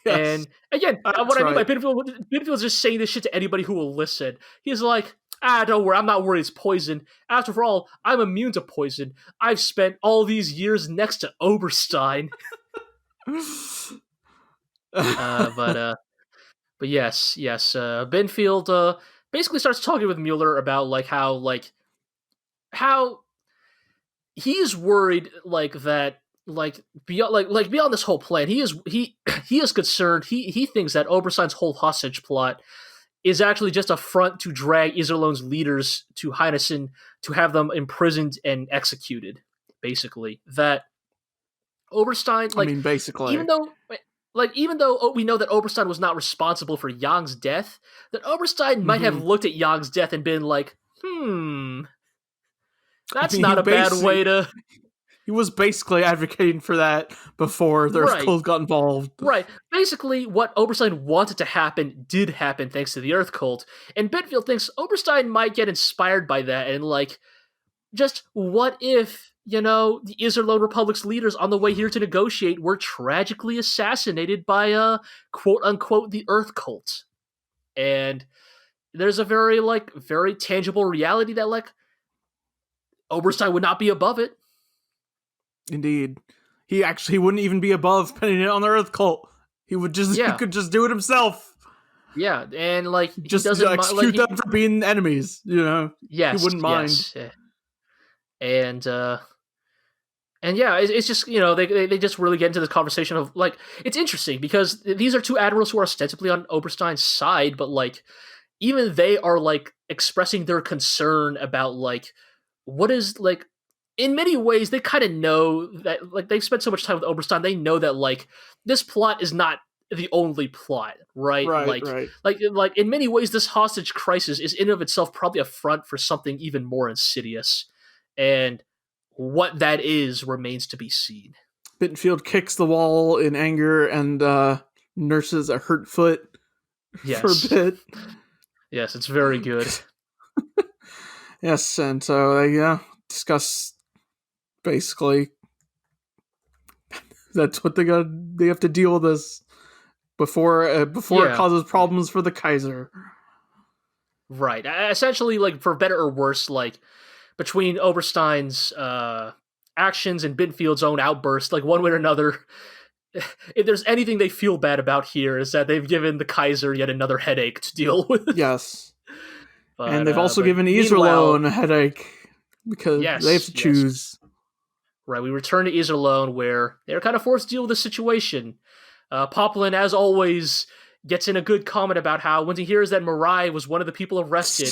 And again, what I mean by Bittenfield's just saying this shit to anybody who will listen. He's like, don't worry, I'm not worried it's poison. After all, I'm immune to poison. I've spent all these years next to Oberstein. But yes, Bittenfield basically starts talking with Mueller about how he's worried beyond this whole plan. He is concerned. He thinks that Oberstein's whole hostage plot is actually just a front to drag Iserlohn's leaders to Heinessen to have them imprisoned and executed. Basically, that Oberstein, even though we know that Oberstein was not responsible for Yang's death, that Oberstein might have looked at Yang's death and been like, that's not a bad way to...
He was basically advocating for that before the Earth Cult got involved.
Right. Basically, what Oberstein wanted to happen did happen thanks to the Earth Cult, and Bittenfield thinks Oberstein might get inspired by that, and just what if... the Iserlohn Republic's leaders on the way here to negotiate were tragically assassinated by, quote-unquote, the Earth Cult. And there's a very tangible reality that, Oberstein would not be above it.
Indeed. He wouldn't even be above pinning it on the Earth Cult. He would just, he could just do it himself.
Yeah, and,
just execute them for being enemies,
Yes.
He wouldn't mind.
Yes. And And yeah, it's just, they just really get into this conversation of, like, it's interesting because these are two admirals who are ostensibly on Oberstein's side, but, like, even they are, like, expressing their concern about, like, what is, like, in many ways, they kind of know that, like, they've spent so much time with Oberstein, they know that, like, this plot is not the only plot, right?
Right,
Like,
right.
like in many ways, this hostage crisis is in of itself probably a front for something even more insidious, and what that is remains to be seen.
Bittenfield kicks the wall in anger and nurses a hurt foot for a
Yes.
bit.
Yes, it's very good.
Yes, and so they discuss basically that's what they have to deal with this before it causes problems for the Kaiser.
Right. Essentially, like, for better or worse, like, between Oberstein's actions and Bittenfield's own outburst, like, one way or another, if there's anything they feel bad about here, is that they've given the Kaiser yet another headache to deal with.
Yes.
But,
and they've also given Iserlohn a headache because they have to choose.
Right, we return to Iserlohn, where they're kind of forced to deal with the situation. Poplin, as always, gets in a good comment about how when he hears that Marai was one of the people arrested,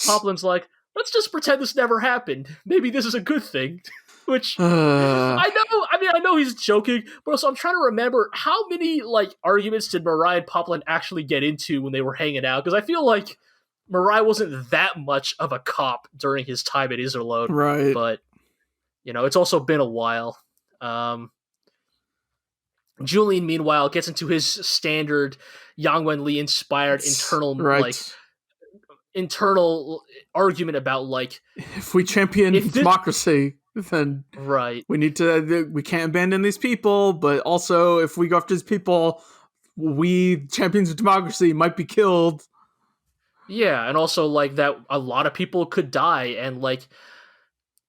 Poplin's like, let's just pretend this never happened. Maybe this is a good thing. Which, I know he's joking, but also I'm trying to remember how many, like, arguments did Marai and Poplin actually get into when they were hanging out, because I feel like Marai wasn't that much of a cop during his time at Iserlohn.
Right.
But, it's also been a while. Julian, meanwhile, gets into his standard Yang Wenli inspired internal argument about, like,
if we champion democracy, then we can't abandon these people, but also if we go after these people, we champions of democracy might be killed.
Yeah, and also, like, that a lot of people could die, and, like,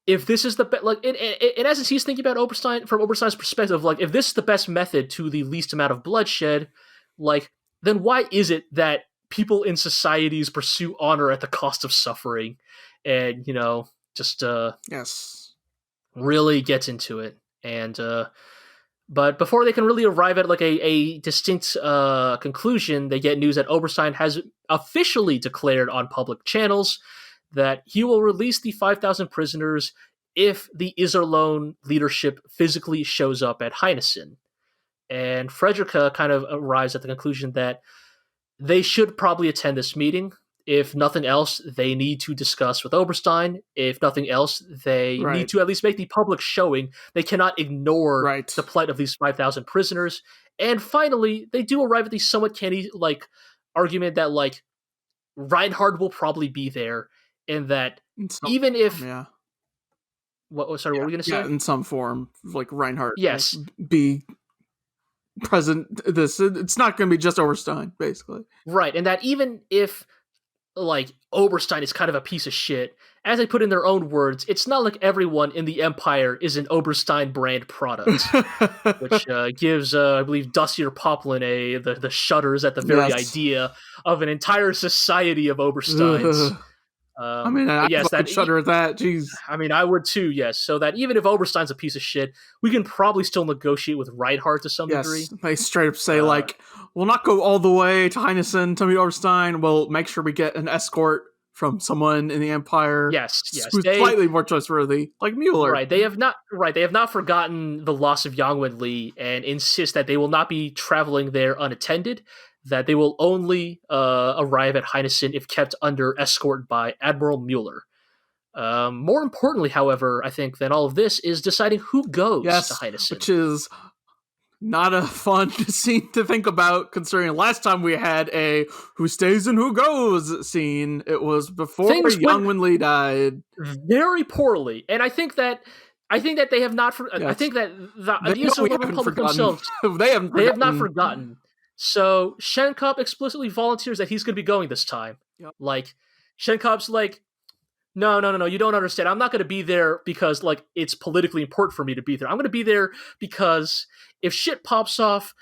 if this is the like, in essence, he's thinking about Oberstein from Oberstein's perspective. Like, if this is the best method to the least amount of bloodshed, like, then why is it that people in societies pursue honor at the cost of suffering? And just really gets into it. And but before they can really arrive at, like, a distinct conclusion, they get news that Oberstein has officially declared on public channels that he will release the 5,000 prisoners if the Iserlohn leadership physically shows up at Heinessen. And Frederica kind of arrives at the conclusion that they should probably attend this meeting. If nothing else, they need to discuss with Oberstein. If nothing else, they need to at least make the public showing. They cannot ignore the plight of these 5,000 prisoners. And finally, they do arrive at the somewhat canny, like, argument that, like, Reinhard will probably be there, and that even if what were we going to say?
In some form, like, Reinhard be present. It's not going to be just Oberstein, basically.
Right, and that even if, like, Oberstein is kind of a piece of shit, as they put in their own words, it's not like everyone in the Empire is an Oberstein brand product, which gives, I believe, Dussier Poplin the shudders at the very idea of an entire society of Obersteins.
I shudder at that. Jeez.
I mean, I would too, yes. So that even if Oberstein's a piece of shit, we can probably still negotiate with Reinhard to some degree.
They straight up say, like, we'll not go all the way to Heinessen to meet Oberstein. We'll make sure we get an escort from someone in the Empire.
Yes.
Who's slightly more trustworthy, like Mueller.
Right. They have not forgotten the loss of Yang Wenli and insist that they will not be traveling there unattended, that they will only arrive at Heinessen if kept under escort by Admiral Mueller. More importantly, however, I think, than all of this is deciding who goes to Heinessen.
Which is not a fun scene to think about, considering last time we had a who stays and who goes scene. It was before Yang Wenli died.
Very poorly. And I think that they have not I think that the Republic themselves they have not forgotten. So Shenkop explicitly volunteers that he's going to be going this time. Yep. Like, Shenkop's like, no, you don't understand. I'm not going to be there because, like, it's politically important for me to be there. I'm going to be there because if shit pops off,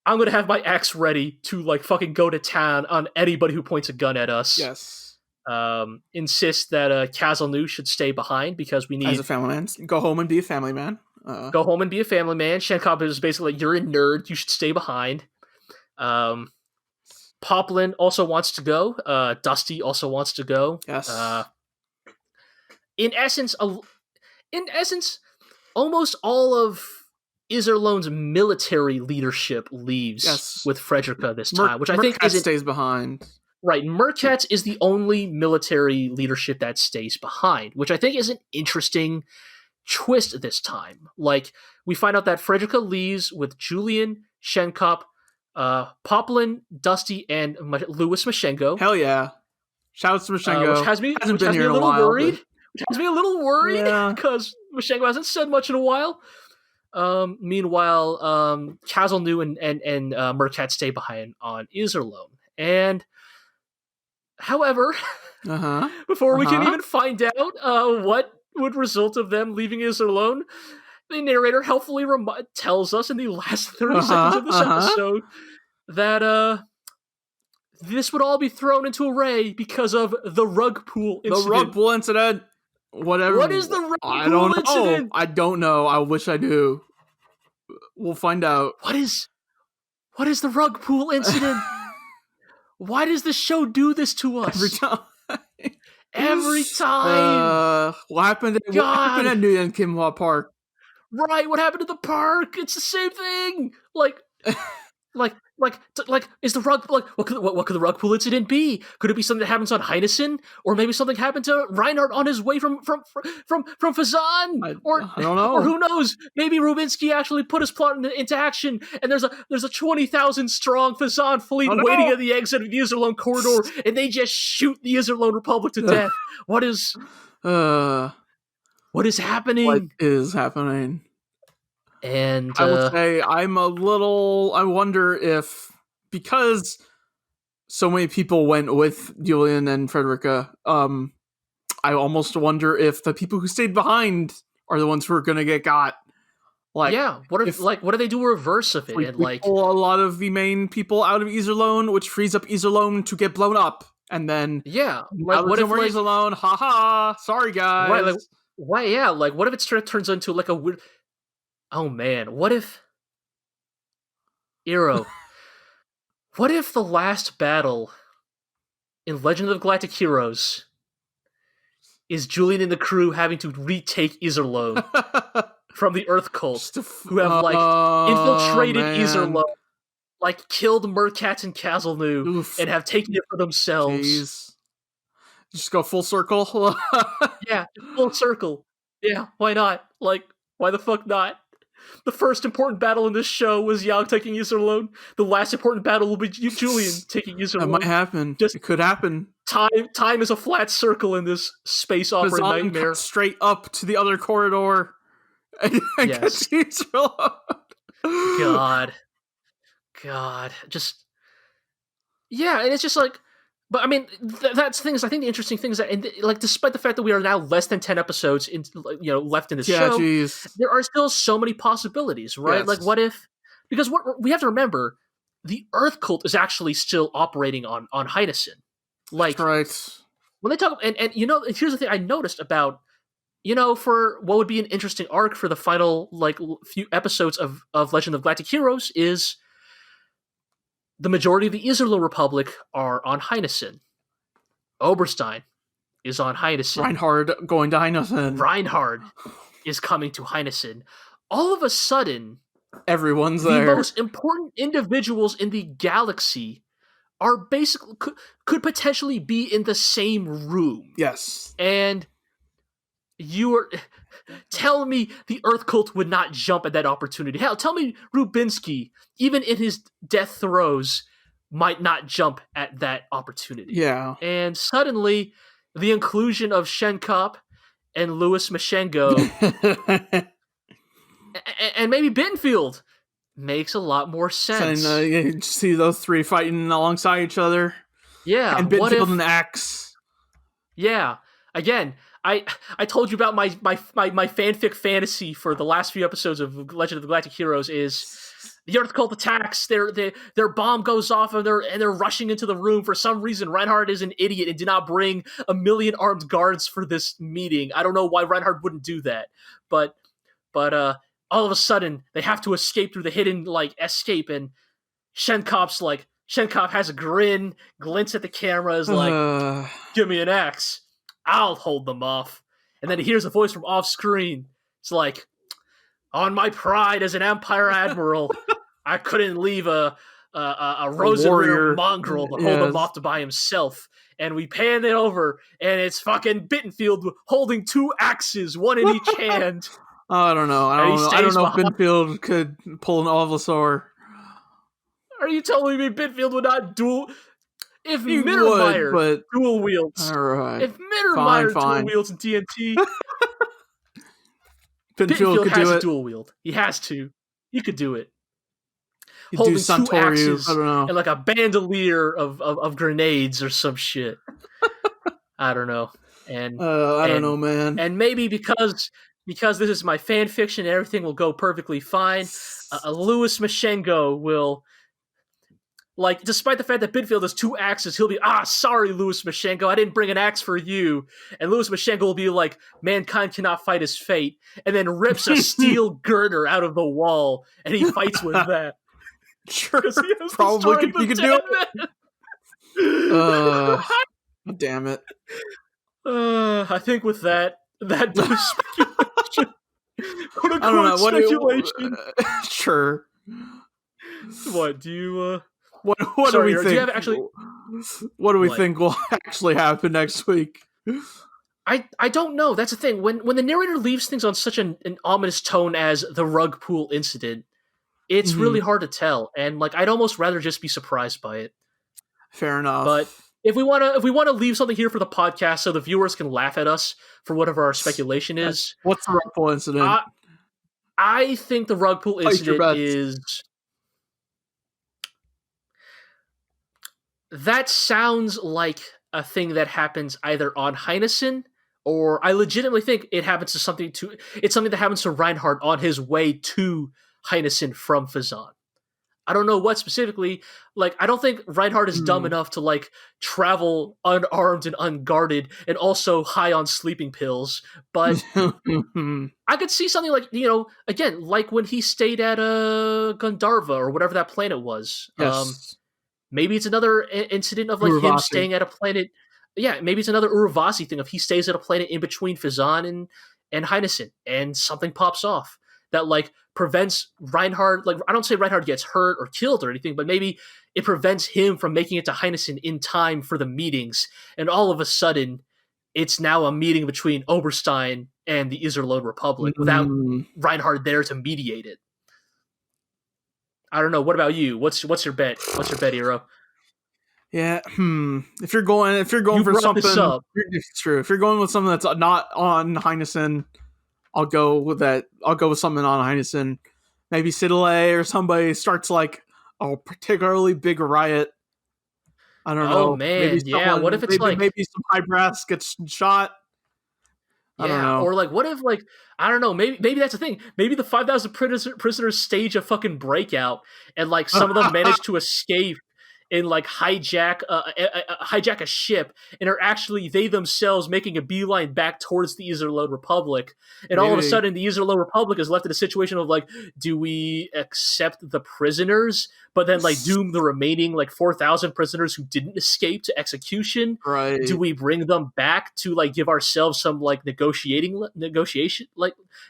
I'm going to have my axe ready to, like, fucking go to town on anybody who points a gun at us.
Yes.
Insist that Kazelnu should stay behind because we need...
As a family man. Go home and be a family man.
Go home and be a family man. Shenkop is basically like, you're a nerd. You should stay behind. Poplin also wants to go. Dusty also wants to go.
Yes.
In essence, almost all of Iserlohn's military leadership leaves with Frederica this time, which I think
stays behind.
Right, Merkatz is the only military leadership that stays behind, which I think is an interesting twist this time. Like, we find out that Frederica leaves with Julian, Shenkop, Poplin, Dusty, and Louis Mashengo.
Hell yeah. Shouts to Mashengo.
Which has me a little worried. Which has me a little worried, because Mashengo hasn't said much in a while. Meanwhile, Kazelnu and Merkatz stay behind on Iserlohn. And however, before we can even find out what would result of them leaving Iserlohn, the narrator helpfully tells us in the last 30 seconds of this episode that this would all be thrown into array because of the RUGPOOL incident.
The RUGPOOL incident. Whatever.
What is the RUGPOOL incident?
I don't know. I wish I knew. We'll find out.
What is the RUGPOOL incident? Why does the show do this to us? Every time.
What happened at New York Kimhwa Park?
Right, what happened at the park? It's the same thing. Like, is the rug what could the RUGPOOL incident be? Could it be something that happens on Heinessen, or maybe something happened to Reinhard on his way from Fazan?
I don't know.
Or who knows? Maybe Rubinsky actually put his plot into action, and there's a 20,000 strong Fazan fleet waiting at the exit of the Iserlohn corridor, and they just shoot the Iserlohn Republic to death. What is happening?
What is happening?
And
I would say I wonder if, because so many people went with Julian and Frederica, I almost wonder if the people who stayed behind are the ones who are going to get got. Like,
yeah, what do they do reverse of it?
We pull a lot of the main people out of Iserlohn, which frees up Iserlohn to get blown up, and then what if we're Iserlohn? Haha, sorry guys.
Right, what if it turns into like a weird... Oh man, what if... Iro, what if the last battle in Legend of the Galactic Heroes is Julian and the crew having to retake Iserlohn from the Earth Cult, who have infiltrated Iserlohn, killed Merkatz and Kazelnu, and have taken it for themselves.
Jeez. Just go full circle?
Yeah, full circle. Yeah, why not? Why the fuck not? The first important battle in this show was Yang taking Iserlohn. The last important battle will be Julian taking Iserlohn.
That might happen. It could happen.
Time is a flat circle in this space opera nightmare.
Straight up to the other corridor. And
yes. God. Just... Yeah, and it's just like... But I mean, that's the thing. I think the interesting thing is that, despite the fact that we are now less than 10 episodes left in the show, there are still so many possibilities, right? Yes. Like, what if? Because what we have to remember, the Earth Cult is actually still operating on Heinessen.
Like, right.
When they talk, and here's the thing I noticed about, for what would be an interesting arc for the final few episodes of Legend of Galactic Heroes is, the majority of the Iserlohn Republic are on Heinessen. Oberstein is on Heinessen.
Reinhard going to Heinessen.
Reinhard is coming to Heinessen. All of a sudden,
everyone's there.
The most important individuals in the galaxy are basically could potentially be in the same room.
Yes.
And tell me the Earth Cult would not jump at that opportunity. Hell, tell me Rubinsky, even in his death throes, might not jump at that opportunity.
Yeah.
And suddenly, the inclusion of Shenkop and Louis Mashengo and maybe Bittenfield makes a lot more sense.
And you see those three fighting alongside each other.
Yeah.
And Bittenfield and Axe.
Yeah. Again, I told you about my fanfic fantasy for the last few episodes of Legend of the Galactic Heroes is the Earth Cult attacks, their bomb goes off and they're rushing into the room. For some reason, Reinhard is an idiot and did not bring 1 million armed guards for this meeting. I don't know why Reinhard wouldn't do that. But all of a sudden they have to escape through the hidden like escape, and Shenkop has a grin, glints at the camera, is like, give me an axe, I'll hold them off. And then he hears a voice from off screen. It's like, on my pride as an Empire Admiral, I couldn't leave a Rosenritter mongrel to hold him off to by himself. And we pan it over, and it's fucking Bittenfield holding 2 axes, one in each hand.
I don't know. I don't know if Bittenfield could pull an Ovelosaur.
Are you telling me Bittenfield would not dual? If Mittermeier dual wields,
all right.
If Mittermeier dual wields in TNT,
Bittenfield
has a dual wield. He has to. He could do it. Holding 2 axes and like a bandolier of grenades or some shit. I don't know. And
I don't know, man.
And maybe because this is my fan fiction, everything will go perfectly fine. Louis Mashengo will, like, despite the fact that Bittenfield has 2 axes, he'll be, sorry, Louis Mashengo, I didn't bring an axe for you. And Louis Mashengo will be like, mankind cannot fight his fate, and then rips a steel girder out of the wall, and he fights with that.
Sure, probably you could do it. Damn it.
I think with that does speculation.
I don't know. Speculation. Sure.
What do you?
What do we think? Do you have actually? What do we think will actually happen next week?
I don't know. That's the thing. When the narrator leaves things on such an ominous tone as the rug pool incident, it's really hard to tell, and like I'd almost rather just be surprised by it.
Fair enough.
But if we want to leave something here for the podcast so the viewers can laugh at us for whatever our speculation is,
what's the rug pool incident?
I think the rug pool incident is. That sounds like a thing that happens either on Heinessen, or I legitimately think it happens to it's something that happens to Reinhard on his way to Heinessen from Fazan. I don't know what specifically. Like, I don't think Reinhard is dumb enough to like travel unarmed and unguarded and also high on sleeping pills. But I could see something like, again, like when he stayed at Gandharva or whatever that planet was.
Yes.
Maybe it's another incident of like
Uruvasi.
Him staying at a planet. Yeah, maybe it's another Uruvasi thing of he stays at a planet in between Fazan and Heinessen, and something pops off that like prevents Reinhard. Like, I don't say Reinhard gets hurt or killed or anything, but maybe it prevents him from making it to Heinessen in time for the meetings. And all of a sudden, it's now a meeting between Oberstein and the Iserlohn Republic without Reinhard there to mediate it. I don't know. What about you? What's your bet? What's your bet, Iro?
Yeah. If you're going for something, it's true. If you're going with something that's not on Heinessen, I'll go with that. I'll go with something on Heinessen. Maybe Siddelay or somebody starts like a particularly big riot. I don't know.
Oh man, yeah. What if it's
maybe some high brass gets shot? I don't know.
Or like, what if like, I don't know, maybe that's the thing. Maybe the 5,000 prisoners stage a fucking breakout, and like some of them manage to escape and like hijack a ship, and are actually they themselves making a beeline back towards the Iserlohn Republic. And all of a sudden, the Iserlohn Republic is left in a situation of like, do we accept the prisoners, but then like doom the remaining like 4,000 prisoners who didn't escape to execution?
Right.
Do we bring them back to like give ourselves some like negotiating leverage?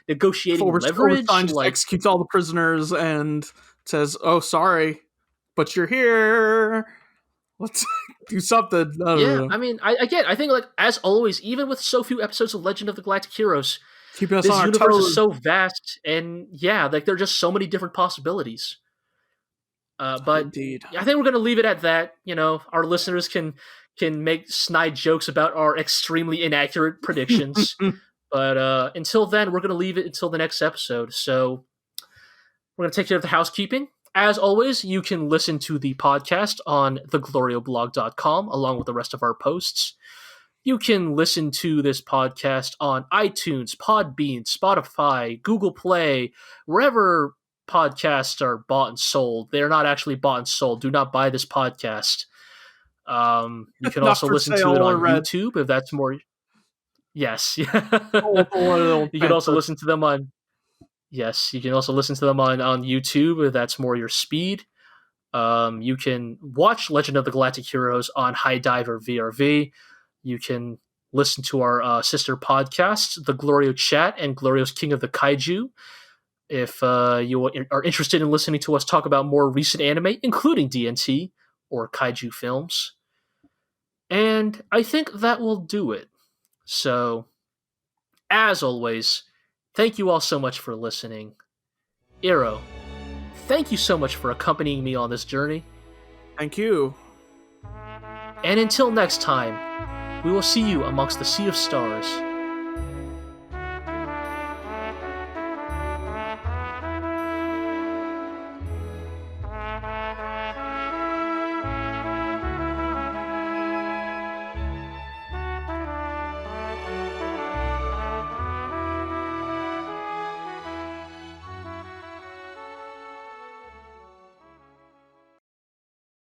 Oberstein just executes all the prisoners and says, "Oh, sorry, but you're here. Let's do something." I don't know.
I mean, I think like as always, even with so few episodes of Legend of the Galactic Heroes, this universe is so vast, and like there are just so many different possibilities. But
indeed,
I think we're going to leave it at that. Our listeners can make snide jokes about our extremely inaccurate predictions. But until then, we're going to leave it until the next episode. So we're going to take care of the housekeeping. As always, you can listen to the podcast on theglorioblog.com along with the rest of our posts. You can listen to this podcast on iTunes, Podbean, Spotify, Google Play, wherever podcasts are bought and sold. They are not actually bought and sold. Do not buy this podcast. You can also listen to it on YouTube if that's more. Yes. You can also listen to them on. Yes, you can also listen to them on YouTube if that's more your speed. You can watch Legend of the Galactic Heroes on High Diver VRV. You can listen to our sister podcasts, the GLORIO Chat and GLORIO's King of the Kaiju. If you are interested in listening to us talk about more recent anime, including DNT or kaiju films. And I think that will do it. So, as always, thank you all so much for listening. Iro, thank you so much for accompanying me on this journey.
Thank you.
And until next time, we will see you amongst the sea of stars.